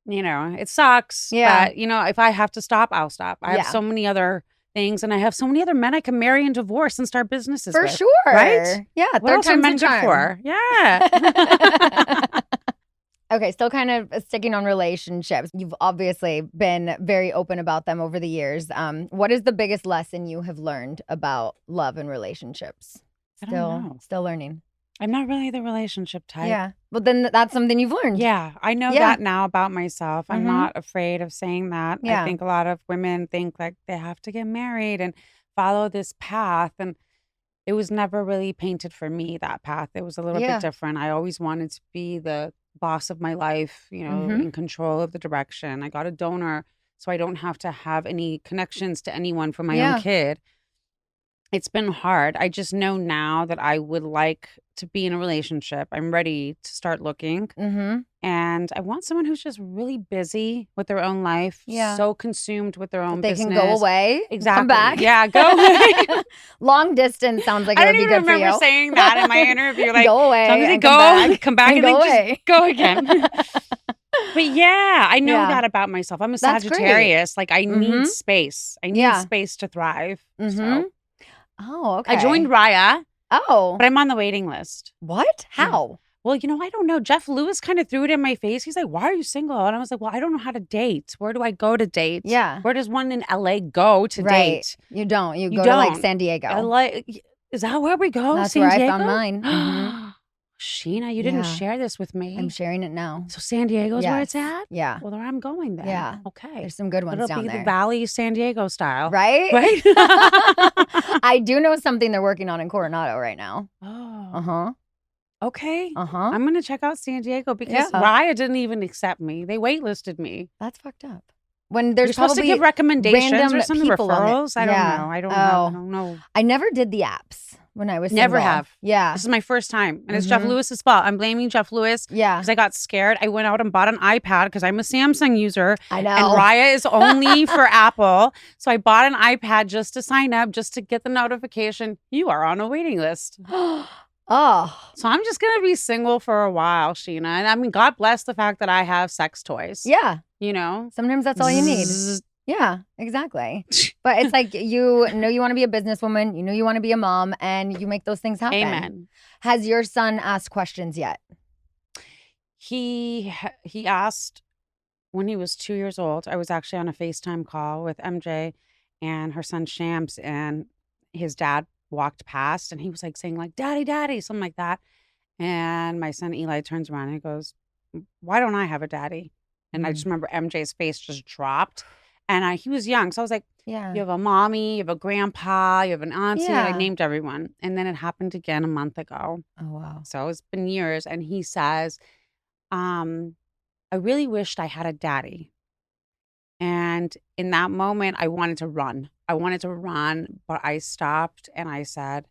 it sucks. Yeah. But, if I have to stop, I'll stop. I Yeah. have so many other things, and I have so many other men I can marry and divorce and start businesses For with. sure. Right? Yeah. What Third else are time's men a good charm. for? Yeah. Okay, still kind of sticking on relationships. You've obviously been very open about them over the years. What is the biggest lesson you have learned about love and relationships? I don't know. Still learning. I'm not really the relationship type. Yeah. Well, then that's something you've learned. Yeah, I know Yeah. that now about myself. I'm Mhm. not afraid of saying that. Yeah. I think a lot of women think like they have to get married and follow this path. And it was never really painted for me, that path. It was a little Yeah. bit different. I always wanted to be the boss of my life, Mhm. in control of the direction. I got a donor so I don't have to have any connections to anyone for my Yeah. own kid. It's been hard. I just know now that I would like to be in a relationship. I'm ready to start looking. Mm-hmm. And I want someone who's just really busy with their own life, Yeah. so consumed with their own They business. can go away, Exactly. come back. Yeah, go away. Long distance sounds like I it would don't be even good for remember you. saying that in my interview. Like, go away, sometimes they and go, come back, and go then away. just go again. But yeah, I know Yeah. that about myself. I'm a That's great. Sagittarius. Like, I Mhm. need space. I need Yeah. space to thrive. Mm-hmm. So Oh, okay. I joined Raya, Oh, but I'm on the waiting list. what? How? Well, I don't know. Jeff Lewis kind of threw it in my face. He's like, "Why are you single?" And I was like, "Well, I don't know how to date. Where do I go to date? Yeah. Where does one in LA go to Right. date? You don't. You You go to like don't. San Diego. Is that where we go? That's San where I Diego? found mine. Mhm. Sheena, you didn't Yeah. share this with me. I'm sharing it now. So San Diego's where it's Yes. at? Yeah. Well, I'm going there. Yeah. Okay. There's some good ones It'll down be there. the Valley San Diego style. Right? Right? I do know something they're working on in Coronado right now. Oh. Uh-huh. Okay. Uh-huh. I'm going to check out San Diego because Yeah. Raya didn't even accept me. They waitlisted me. That's fucked up. When there's You're supposed to probably give recommendations random or something, people on it. referrals. I don't Yeah. know. I don't Oh. know. I don't know. I never did the apps when I was Never single. have. Yeah. This is my first time. And it's Jeff Mhm. Lewis's fault. I'm blaming Jeff Lewis Yeah. because I got scared. I went out and bought an iPad because I'm a Samsung user. I know. And Raya is only for Apple. So I bought an iPad just to sign up, just to get the notification. You are on a waiting list. Oh. So I'm just going to be single for a while, Sheena. And I mean, God bless the fact that I have sex toys. Yeah. You know? Sometimes that's all you need. Zzz. Yeah, exactly. But it's like you know you want to be a businesswoman, you know you want to be a mom, and you make those things happen. Amen. Has your son asked questions yet? He asked when he was 2 years old. I was actually on a FaceTime call with MJ, and her son Shams, and his dad walked past, and he was like saying like, "Daddy, daddy," something like that. And my son Eli turns around and he goes, "Why don't I have a daddy?" And I just remember MJ's face just dropped. And he was young. So I was like, Yeah. you have a mommy, you have a grandpa, you have an auntie. And I Yeah. named everyone. And then it happened again a month ago. Oh, wow. So it's been years. And he says, I really wished I had a daddy. And in that moment, I wanted to run. But I stopped and I said,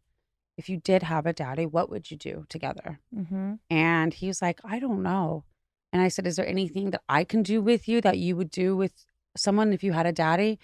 if you did have a daddy, what would you do together? Mm-hmm. And he was like, I don't know. And I said, is there anything that I can do with you that you would do with someone if you had a daddy?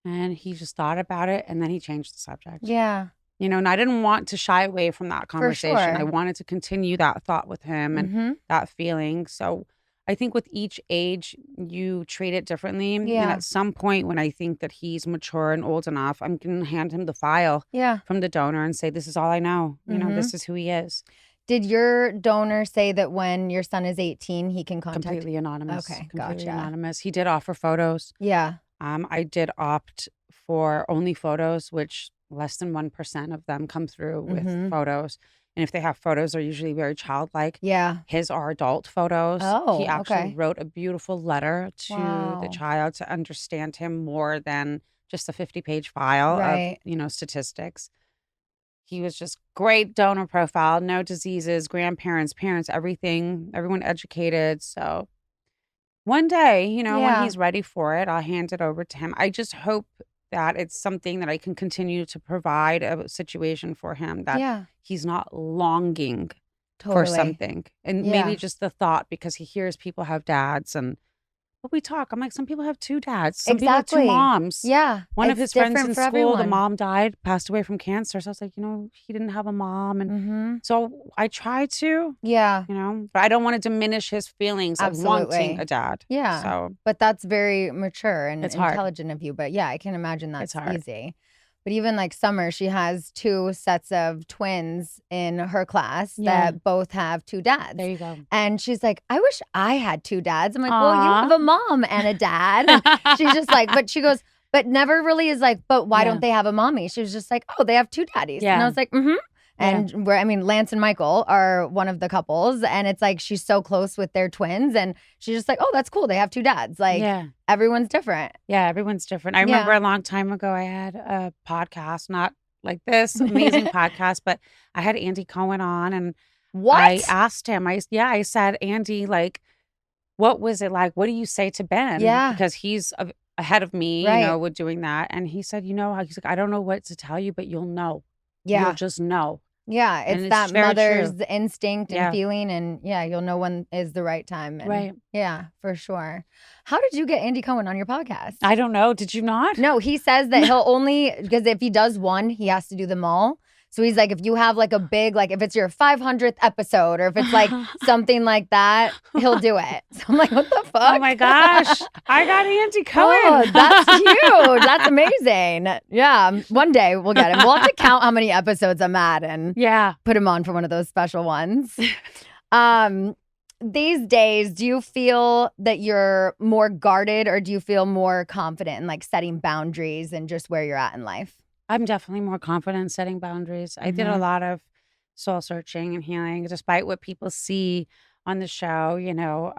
And he just thought about it, and then he changed the subject. Yeah. You know, and I didn't want to shy away from that conversation. sure. I wanted to continue that thought with him and Mm-hmm. that feeling. So I think with each age, you treat it differently. And Yeah. at some point when I think that he's mature and old enough, I'm going to hand him the file Yeah. from the donor and say, this is all I know. You know, this is who he is. Did your donor say that when your son is 18, he can contact? Completely anonymous. Okay, Completely gotcha. anonymous. He did offer photos. Yeah. I did opt for only photos, which less than 1% of them come through with photos. And if they have photos, they're usually very childlike. Yeah. His are adult photos. Oh, he actually okay. wrote a beautiful letter to Wow. the child to understand him more than just a 50-page file Right. of, you know, statistics. He was just great donor profile, no diseases, grandparents, parents, everything, everyone educated. So one day, you know, Yeah. when he's ready for it, I'll hand it over to him. I just hope that it's something that I can continue to provide a situation for him that Yeah. he's not longing for Totally. something. And Yeah. maybe just the thought, because he hears people have dads, and but we talk. I'm like, some people have two dads. Some people have two Exactly. moms. Yeah. One of It's his friends different in for school, the everyone. mom died, passed away from cancer. So I was like, you know, he didn't have a mom. And Mm-hmm. so I try to, Yeah. you know, but I don't want to diminish his feelings of wanting Absolutely. a dad. Yeah. So But that's very mature and It's hard. intelligent of you. But yeah, I can imagine It's that's hard. easy. But even like Summer, she has 2 sets of twins in her class Yeah. that both have 2 dads. There you go. And she's like, I wish I had 2 dads. I'm like, well, you Aw. have a mom and a dad. And she's just like, but she goes, but never really is like, but why Yeah. don't they have a mommy? She was just like, oh, they have 2 daddies. And I Yeah. was like, mm-hmm. And Lance and Michael are one of the couples. And it's like, she's so close with their twins. And she's just like, oh, that's cool. They have 2 dads. Like, Yeah. everyone's different. Yeah, everyone's different. I remember a long time ago, I had a podcast, not like this amazing podcast, but I had Andy Cohen on, and What? I asked him, I said, Andy, like, what was it like? What do you say to Ben? Yeah. Because he's ahead of me, Right. you know, with doing that. And he said, he's like, I don't know what to tell you, but you'll know. Yeah. You'll just know. Yeah. And It's it's that very mother's true. instinct and Yeah. feeling. And yeah, you'll know when is the right time. And Right. Yeah, for sure. How did you get Andy Cohen on your podcast? I don't know. Did you not? No, he says that he'll only, because if he does one, he has to do them all. So he's like, if you have like a big, like if it's your 500th episode or if it's like something like that, he'll do it. So I'm like, what the fuck? Oh my gosh. I got Andy Cohen. Oh, that's huge. That's amazing. Yeah. One day we'll get him. We'll have to count how many episodes I'm at and Yeah. put him on for one of those special ones. These days, do you feel that you're more guarded or do you feel more confident in like setting boundaries and just where you're at in life? I'm definitely more confident in setting boundaries. I did a lot of soul searching and healing, despite what people see on the show. You know,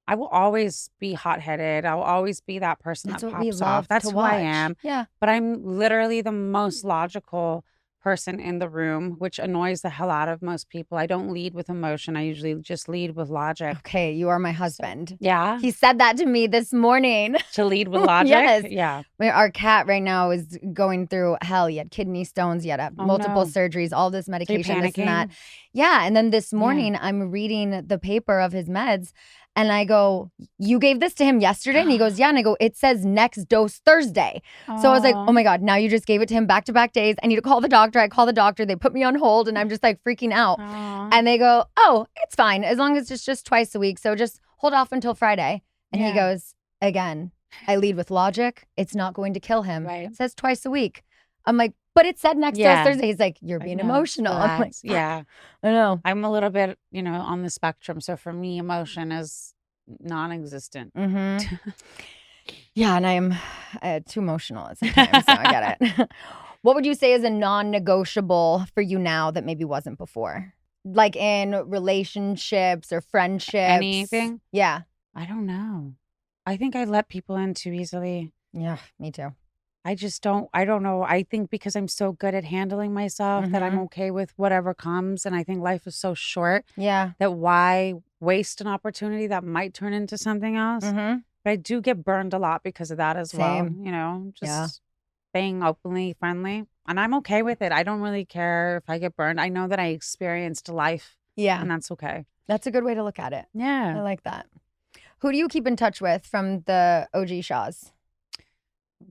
I will always be hot-headed. I will always be that person That's that what we pops love off. That's to who watch. I am. Yeah. But I'm literally the most logical person in the room, which annoys the hell out of most people. I don't lead with emotion. I usually just lead with logic. Okay, you are my husband. Yeah. He said that to me this morning. To lead with logic. Yes. Yeah. Our cat right now is going through hell. He had kidney stones. He had multiple no. surgeries, all this So you're medication, this and that. panicking? Yeah. And then this morning, I'm reading the paper of his meds. And I go, you gave this to him yesterday? And he goes, yeah. And I go, it says next dose Thursday. So I was like, oh my God, now you just gave it to him back-to-back days. I need to call the doctor. I call the doctor. They put me on hold and I'm just like freaking out. And they go, oh, it's fine. As long as it's just twice a week. So just hold off until Friday. And he goes, again, I lead with logic. It's not going to kill him. Right. It says twice a week. I'm like, but it said next dose Thursday. He's like, you're being No, emotional. I'm like, relax. Yeah. I know. I'm a little bit, you know, on the spectrum. So for me, emotion is non-existent. Mm-hmm. Yeah, and too emotional at sometimes, so I get it. What would you say is a non-negotiable for you now that maybe wasn't before? Like in relationships or friendships? Anything? Yeah. I don't know. I think I let people in too easily. Yeah, me too. I don't know. I think because I'm so good at handling myself that I'm okay with whatever comes. And I think life is so short Yeah. that why waste an opportunity that might turn into something else? But I do get burned a lot because of that as well. Same. You know, Yeah. just being openly friendly. And I'm okay with it. I don't really care if I get burned. I know that I experienced life Yeah. and that's okay. That's a good way to look at it. I Yeah. like that. Who do you keep in touch with from the OG Shahs?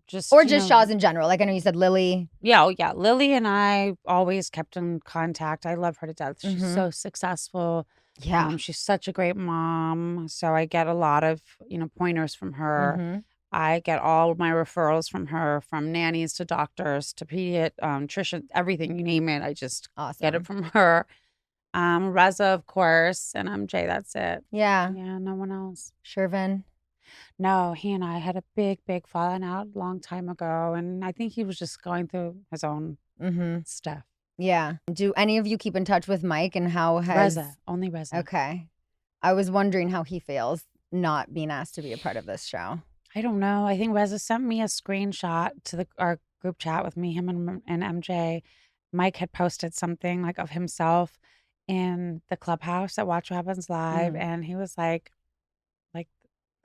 Just Or you just know, Shahs in general? Like I know you said Lily. Yeah, oh yeah. Lily and I always kept in contact. I love her to death. She's so successful. Yeah. She's such a great mom. So I get a lot of, pointers from her. I get all of my referrals from her, from nannies to doctors to pediatrician, everything, you name it. I just get it from her. Reza, of course, and MJ, that's it. Yeah. Yeah, no one else. Shervin. No, he and I had a big, big falling out a long time ago. And I think he was just going through his own stuff. Yeah. Do any of you keep in touch with Mike and how has... Reza, only Reza. Okay. I was wondering how he feels not being asked to be a part of this show. I don't know. I think Reza sent me a screenshot to our group chat with me, him and MJ. Mike had posted something like of himself in the clubhouse at Watch What Happens Live. And he was like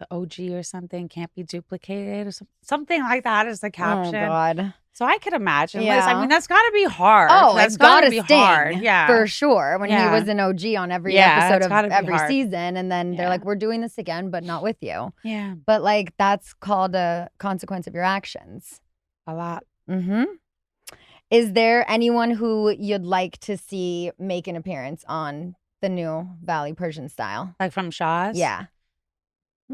the OG or something can't be duplicated or something like that is the caption. Oh, God. So I could imagine. Yeah. Liz, I mean, that's got to be hard. Oh, that's it's gotta be sting, hard. Yeah. for sure. When he Yeah. was an OG on every Yeah, episode it's of gotta be every hard. season, and then they're Yeah. like, "We're doing this again, but not with you." Yeah. But like, that's called a consequence of your actions. A lot. Is there anyone who you'd like to see make an appearance on the new Valley Persian Style? Like from Shaw's? Yeah.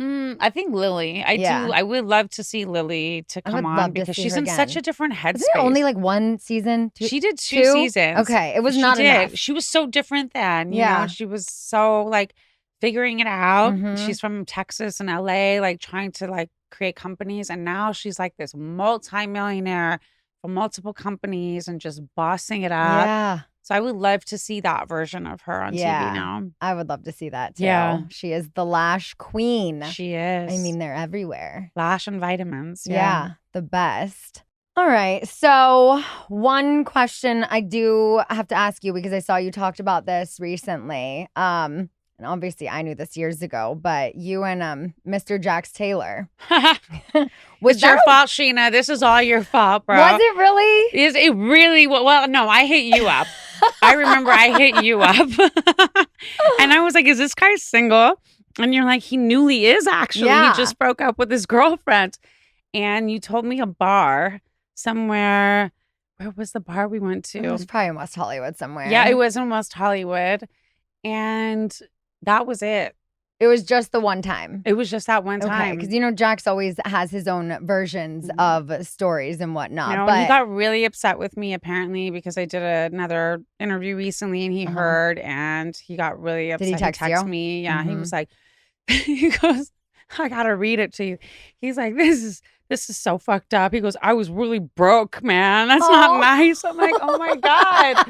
I think Lily. I would love to see Lily to I would come on love to because see she's her in such again. a different headspace. Isn't it only like one season? She did two seasons. Okay, it was She not did. enough. She was so different then. You Yeah. know? She was so like figuring it out. Mhm. She's from Texas and LA, like trying to like create companies. And now she's like this multi-millionaire for multiple companies and just bossing it up. Yeah. So I would love to see that version of her on TV now. I would love to see that too. Yeah. She is the lash queen. She is. I mean, they're everywhere. Lash and vitamins. Yeah, the best. All right. So, one question I do have to ask you because I saw you talked about this recently. And obviously I knew this years ago, but you and Mr. Jax Taylor. It's your fault, Sheena. This is all your fault, bro. Was it really? Is it really? Well, no, I hit you up. I remember I hit you up. And I was like, is this guy single? And you're like, he newly is actually. Yeah. He just broke up with his girlfriend. And you told me a bar somewhere. Where was the bar we went to? It was probably in West Hollywood somewhere. Yeah, it was in West Hollywood. And that was it. It was just the one time. It was just that one Okay, time. because Jax always has his own versions of stories and whatnot. You know, but and he got really upset with me apparently because I did another interview recently and he heard and he got really upset. Did he text you? Me. Yeah, he was like, he goes, I gotta read it to you. He's like, this is so fucked up. He goes, I was really broke, man. That's not nice. I'm like, oh my God.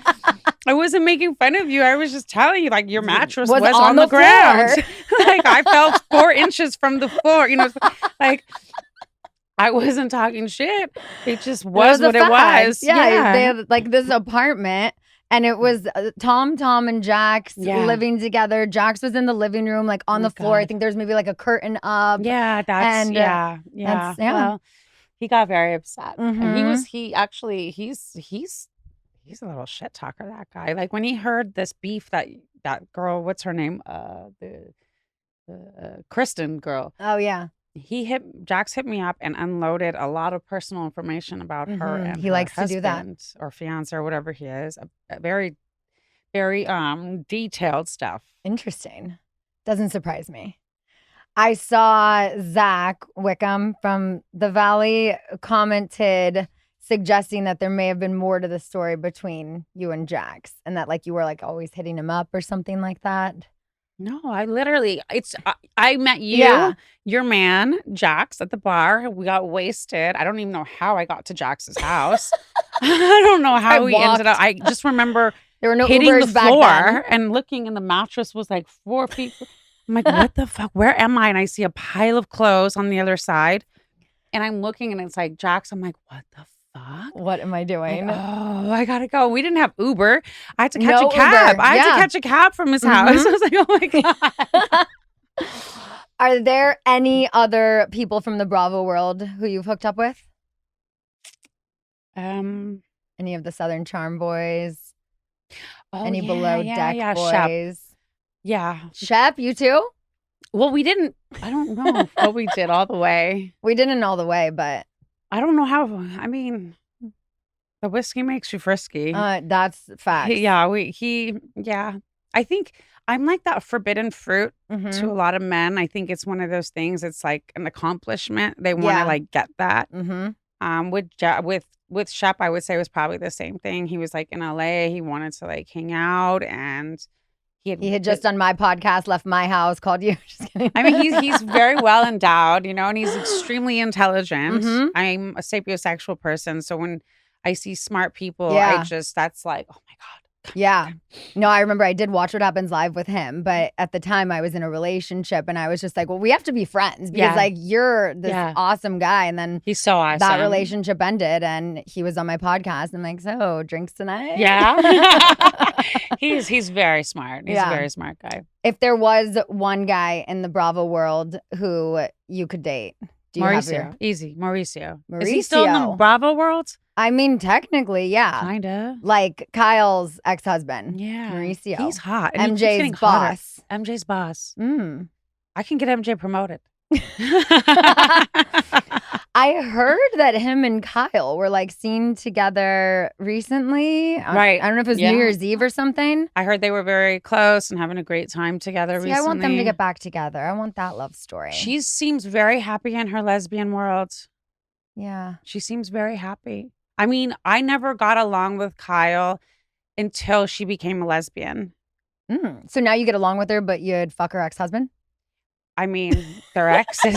I wasn't making fun of you. I was just telling you, like, your mattress was on the ground. Like, I fell 4 inches from the floor. You know, like, I wasn't talking shit. It just was what it was. Yeah, they had like this apartment. And it was Tom and Jax living together. Jax was in the living room, like on the floor. I think there's maybe like a curtain up. Yeah, Well, he got very upset. And he's a little shit talker, that guy. Like when he heard this beef that girl, what's her name? The Kristen girl. Oh yeah. Jax hit me up and unloaded a lot of personal information about her and he her likes to do that, or fiance or whatever he is. A very, very detailed stuff. Interesting. Doesn't surprise me. I saw Zach Wickham from the Valley commented suggesting that there may have been more to the story between you and Jax and that like you were like always hitting him up or something like that. No, I literally, I met you, Yeah. your man, Jax, at the bar. We got wasted. I don't even know how I got to Jax's house. I don't know how we ended up. walked. I just remember There were no hitting the Ubers back then. floor and looking, and the mattress was like 4 feet. I'm like, what the fuck? Where am I? And I see a pile of clothes on the other side. And I'm looking, and it's like, Jax. I'm like, what the fuck? What am I Like, doing? oh, I gotta go. We didn't have Uber. I had to catch No a cab. Uber. I had Yeah. to catch a cab from his house. Mhm. I was like, oh my God. Are there any other people from the Bravo world who you've hooked up with? Any of the Southern Charm boys? Oh, Any yeah, below deck Shep. boys? Yeah. Shep, you too? Well, we didn't. I don't know what we did all the way. We didn't all the way, but I don't know how. I mean, the whiskey makes you frisky. that's facts. Yeah. I think I'm like that forbidden fruit Mhm. to a lot of men. I think it's one of those things. It's like an accomplishment. They want to Yeah. like get that. Mhm. With Shep, I would say it was probably the same thing. He was like in LA. He wanted to like hang out, and He had just done my podcast, left my house, called you. Just kidding. I mean, he's very well endowed, you know, and he's extremely intelligent. Mhm. I'm a sapiosexual person, so when I see smart people, Yeah. that's like, oh my God. Yeah. No, I remember I did Watch What Happens Live with him, but at the time I was in a relationship and I was just like, well, we have to be friends because Yeah. like you're this Yeah. awesome guy. And then He's so awesome. that relationship ended and he was on my podcast. I'm like, so drinks tonight? Yeah. he's very smart. He's Yeah. a very smart guy. If there was one guy in the Bravo world who you could date, do you have your... Easy. Mauricio. Is he still in the Mauricio. Bravo world? I mean, technically, yeah. Kinda. Like Kyle's ex-husband. Yeah. Mauricio. He's hot. And he keeps getting MJ's hotter. boss. MJ's boss. Mm. I can get MJ promoted. I heard that him and Kyle were like seen together recently. Right. I don't know if it was Yeah. New Year's Eve or something. I heard they were very close and having a great time together See, recently. I want them to get back together. I want that love story. She seems very happy in her lesbian world. Yeah. She seems very happy. I mean, I never got along with Kyle until she became a lesbian. So now you get along with her, but you'd fuck her ex-husband? I mean, their exes.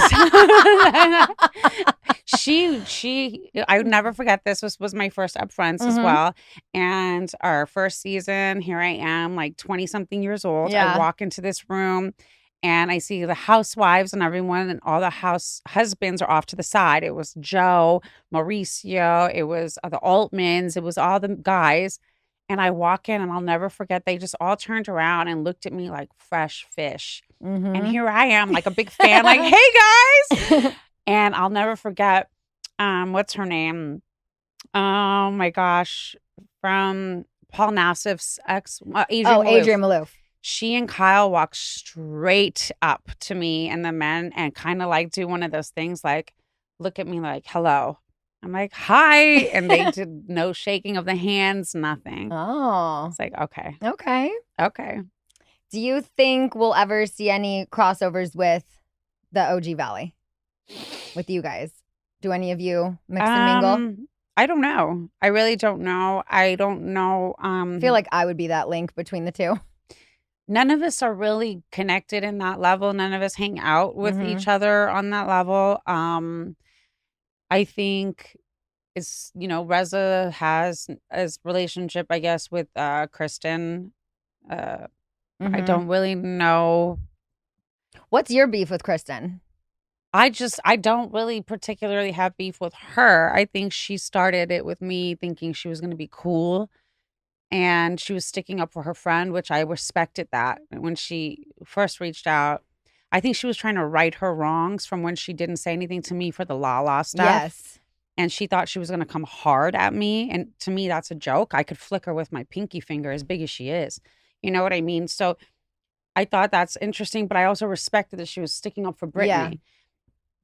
I would never forget this. Was my first upfronts as Mhm. well. And our first season, here I am, like 20 something years old. Yeah. I walk into this room and I see the housewives and everyone, and all the house husbands are off to the side. It was Joe, Mauricio, it was the Altmans, it was all the guys. And I walk in and I'll never forget, they just all turned around and looked at me like fresh fish. Mm-hmm. And here I am, like a big fan, like, hey guys. And I'll never forget, what's her name? Oh my gosh. From Paul Nassif's ex, Adrian Malouf. Adrian Malouf. She and Kyle walked straight up to me and the men and kind of like do one of those things like, look at me like, hello. I'm like, hi. And they did no shaking of the hands, nothing. Oh. It's like, okay. Okay. Do you think we'll ever see any crossovers with the OG Valley? With you guys? Do any of you mix and mingle? I don't know. I really don't know. I don't know. I feel like I would be that link between the two. None of us are really connected in that level. None of us hang out with Mhm. each other on that level. I think it's, Reza has his relationship, I guess, with Kristen. I Mhm. don't really know. What's your beef with Kristen? I don't really particularly have beef with her. I think she started it with me thinking she was going to be cool. And she was sticking up for her friend, which I respected that. When she first reached out, I think she was trying to right her wrongs from when she didn't say anything to me for the Lala stuff. Yes. And she thought she was going to come hard at me. And to me, that's a joke. I could flick her with my pinky finger as big as she is. You know what I mean? So I thought that's interesting, but I also respected that she was sticking up for Brittany. Yeah.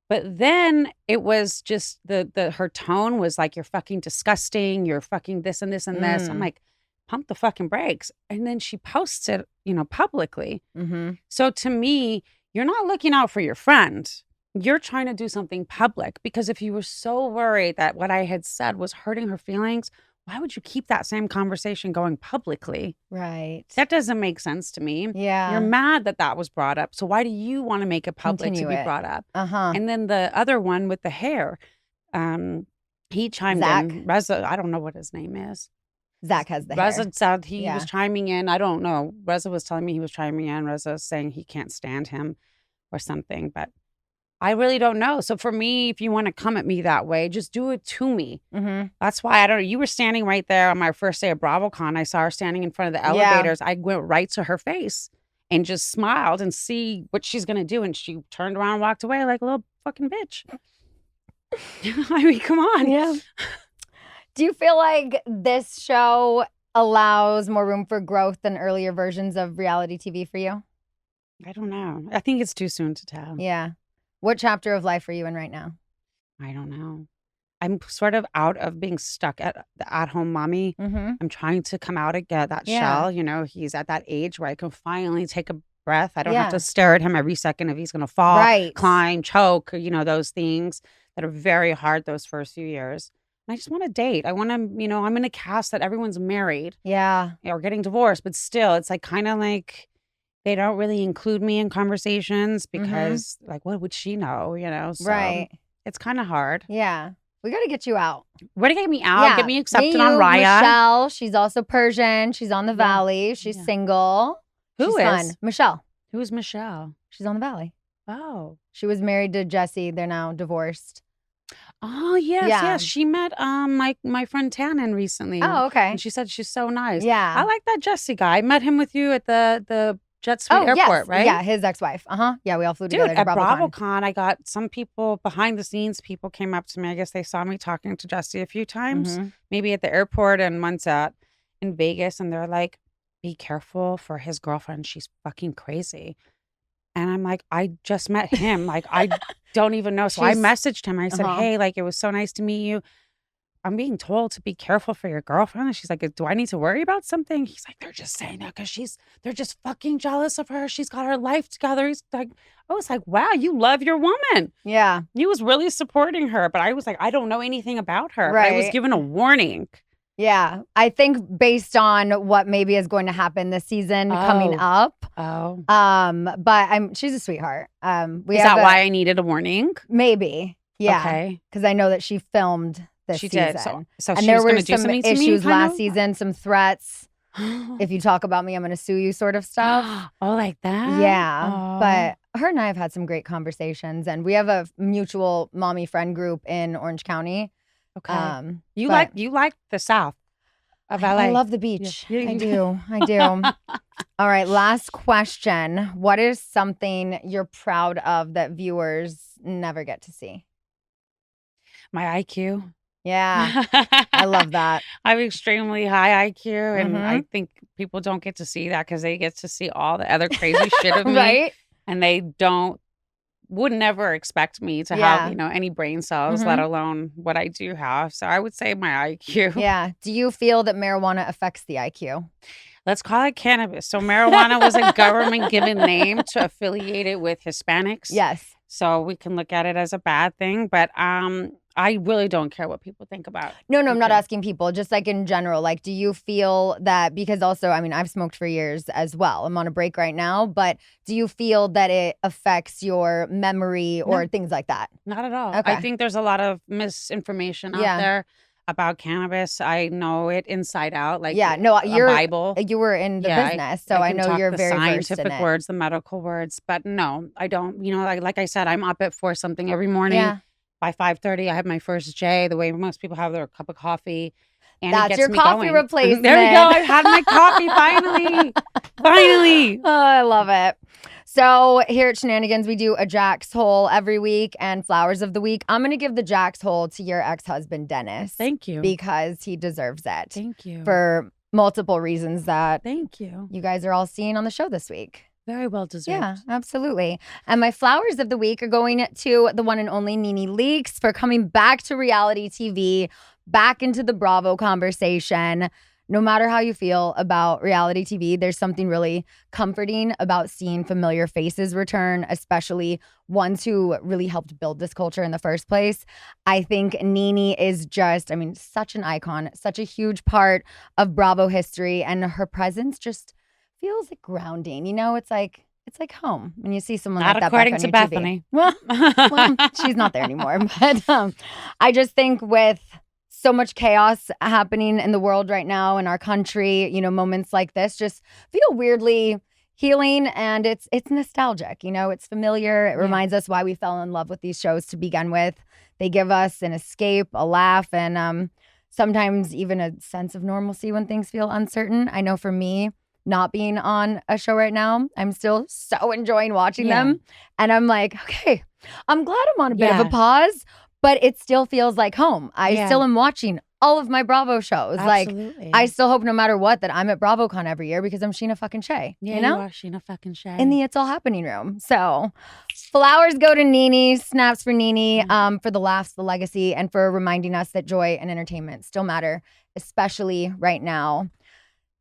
But then it was just her tone was like, you're fucking disgusting. You're fucking this and this and this. I'm like, pump the fucking brakes. And then she posts it, publicly. Mm-hmm. So to me, you're not looking out for your friend. You're trying to do something public, because if you were so worried that what I had said was hurting her feelings, why would you keep that same conversation going publicly? Right. That doesn't make sense to me. Yeah. You're mad that was brought up. So why do you want to make it public Continue to be it. brought up? Uh-huh. And then the other one with the hair, he chimed Zach? in. Reza, I don't know what his name is. Zach has the hair. Reza said he Yeah. was chiming in. I don't know. Reza was telling me he was chiming in. Reza was saying he can't stand him or something, but I really don't know. So for me, if you want to come at me that way, just do it to me. Mm-hmm. That's why I don't know. You were standing right there on my first day of BravoCon. I saw her standing in front of the elevators. I went right to her face and just smiled and see what she's going to do. And she turned around and walked away like a little fucking bitch. I mean, come on. Yeah. Do you feel like this show allows more room for growth than earlier versions of reality TV for you? I don't know. I think it's too soon to tell. Yeah. What chapter of life are you in right now? I don't know. I'm sort of out of being stuck at the at-home mommy. Mm-hmm. I'm trying to come out again, that Yeah. shell. You know, he's at that age where I can finally take a breath. I don't Yeah. have to stare at him every second if he's going to fall, Right. climb, choke, you know, those things that are very hard those first few years. And I just want to date. I want to, you know, I'm in a cast that everyone's married Yeah. or getting divorced, but still, it's like kind of like they don't really include me in conversations because, like, what would she know, you know? So Right. it's kind of hard. Yeah. We got to get you out. Where to get me out? Yeah. Get me accepted Me, on you, Raya. Michelle. She's also Persian. She's on the Yeah. Valley. She's Yeah. single. Who She's is? fun. Michelle. Who's Michelle? She's on the Valley. Oh. She was married to Jesse. They're now divorced. Oh, yes, Yeah. yes. She met my friend Tannen recently. Oh, okay. And she said she's so nice. Yeah. I like that Jesse guy. I met him with you at the Jet Street Airport, yes. right? Yeah, his ex-wife. Uh-huh. Yeah, we all flew Dude, together to at BravoCon. BravoCon, I got some people behind the scenes. People came up to me. I guess they saw me talking to Jesse a few times, Mhm. maybe at the airport and once in Vegas. And they're like, be careful for his girlfriend. She's fucking crazy. And I'm like, I just met him. Like, I don't even know. So I She's- messaged him. I said, Uh-huh. hey, like, it was so nice to meet you. I'm being told to be careful for your girlfriend. And she's like, do I need to worry about something? He's like, they're just saying that because they're just fucking jealous of her. She's got her life together. He's like, I was like, wow, you love your woman. Yeah. He was really supporting her. But I was like, I don't know anything about her. But I was Right. given a warning. Yeah. I think based on what maybe is going to happen this season coming up. Oh. But she's a sweetheart. We Is have that why I needed a warning? maybe. Yeah. Okay. Because I know that she filmed this She season. did. So and she there was were going to do some something to me, issues kind last of? season, some threats. If you talk about me, I'm going to sue you sort of stuff. Oh, like that? Yeah. Oh. But her and I have had some great conversations, and we have a mutual mommy friend group in Orange County. Okay. You but like the South of LA. I love the beach. Yeah, I you do. I do. All right. Last question. What is something you're proud of that viewers never get to see? My IQ. Yeah. I love that. I have extremely high IQ, and Mhm. I think people don't get to see that because they get to see all the other crazy shit of me, Right? and they would never expect me to Yeah. have, any brain cells, let alone what I do have. So I would say my IQ. Yeah. Do you feel that marijuana affects the IQ? Let's call it cannabis. So marijuana was a government given name to affiliate it with Hispanics. Yes. So we can look at it as a bad thing, but I really don't care what people think about. No, I'm not Okay. asking people, just like in general. Like, do you feel that, because also, I mean, I've smoked for years as well. I'm on a break right now, but do you feel that it affects your memory or things like that? Not at all. Okay. I think there's a lot of misinformation out Yeah. there about cannabis. I know it inside out, like Yeah, no, a you're Bible. You were in the Yeah, business, so I can know talk you're the very versed in scientific it. words, the medical words, but no, I don't. Like I said, I'm up at 4 something every morning. Yeah. By 5:30, I have my first J, the way most people have their cup of coffee. And it That's gets your me coffee going. replacement. There we go. I had my coffee finally. Finally. Oh, I love it. So here at Scheananigans, we do a Jack's Hole every week and Flowers of the Week. I'm going to give the Jack's Hole to your ex-husband, Dennis. Thank you. Because he deserves it. Thank you. For multiple reasons that Thank you. you guys are all seeing on the show this week. Very well deserved. Yeah, absolutely. And my flowers of the week are going to the one and only Nene Leakes for coming back to reality TV, back into the Bravo conversation. no matter how you feel about reality TV, there's something really comforting about seeing familiar faces return, especially ones who really helped build this culture in the first place. I think Nene is just, I mean, such an icon, such a huge part of Bravo history, and her presence just feels like grounding. You know, it's like home when you see someone Not like that according back to on your TV. Bethany. Well, she's not there anymore. But I just think with so much chaos happening in the world right now, in our country, you know, moments like this just feel weirdly healing, and it's nostalgic. You know, it's familiar. It reminds us why we fell in love with these shows to begin with. They give us an escape, a laugh, and sometimes even a sense of normalcy when things feel uncertain. I know for me, not being on a show right now, I'm still so enjoying watching them. And I'm like, okay, I'm glad I'm on a bit of a pause, but it still feels like home. I still am watching all of my Bravo shows. Absolutely. Like, I still hope no matter what that I'm at BravoCon every year because I'm Sheena fucking Shay. Yeah, you know? you are Sheena fucking Shay. In the It's All Happening room. So flowers go to Nene, snaps for Nene, for the laughs, the legacy, and for reminding us that joy and entertainment still matter, especially right now.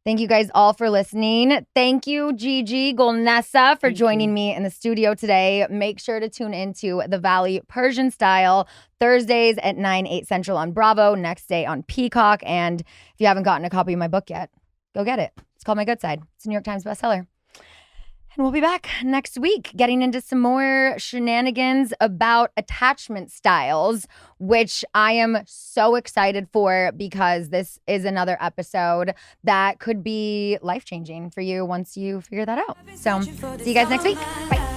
Thank you guys all for listening. Thank you, Gigi Golnesa, for joining me in the studio today. Make sure to tune into The Valley Persian Style Thursdays at 9, 8 Central on Bravo, next day on Peacock. And if you haven't gotten a copy of my book yet, go get it. It's called My Good Side. It's a New York Times bestseller. And we'll be back next week getting into some more shenanigans about attachment styles, which I am so excited for because this is another episode that could be life-changing for you once you figure that out. So see you guys next week. Bye.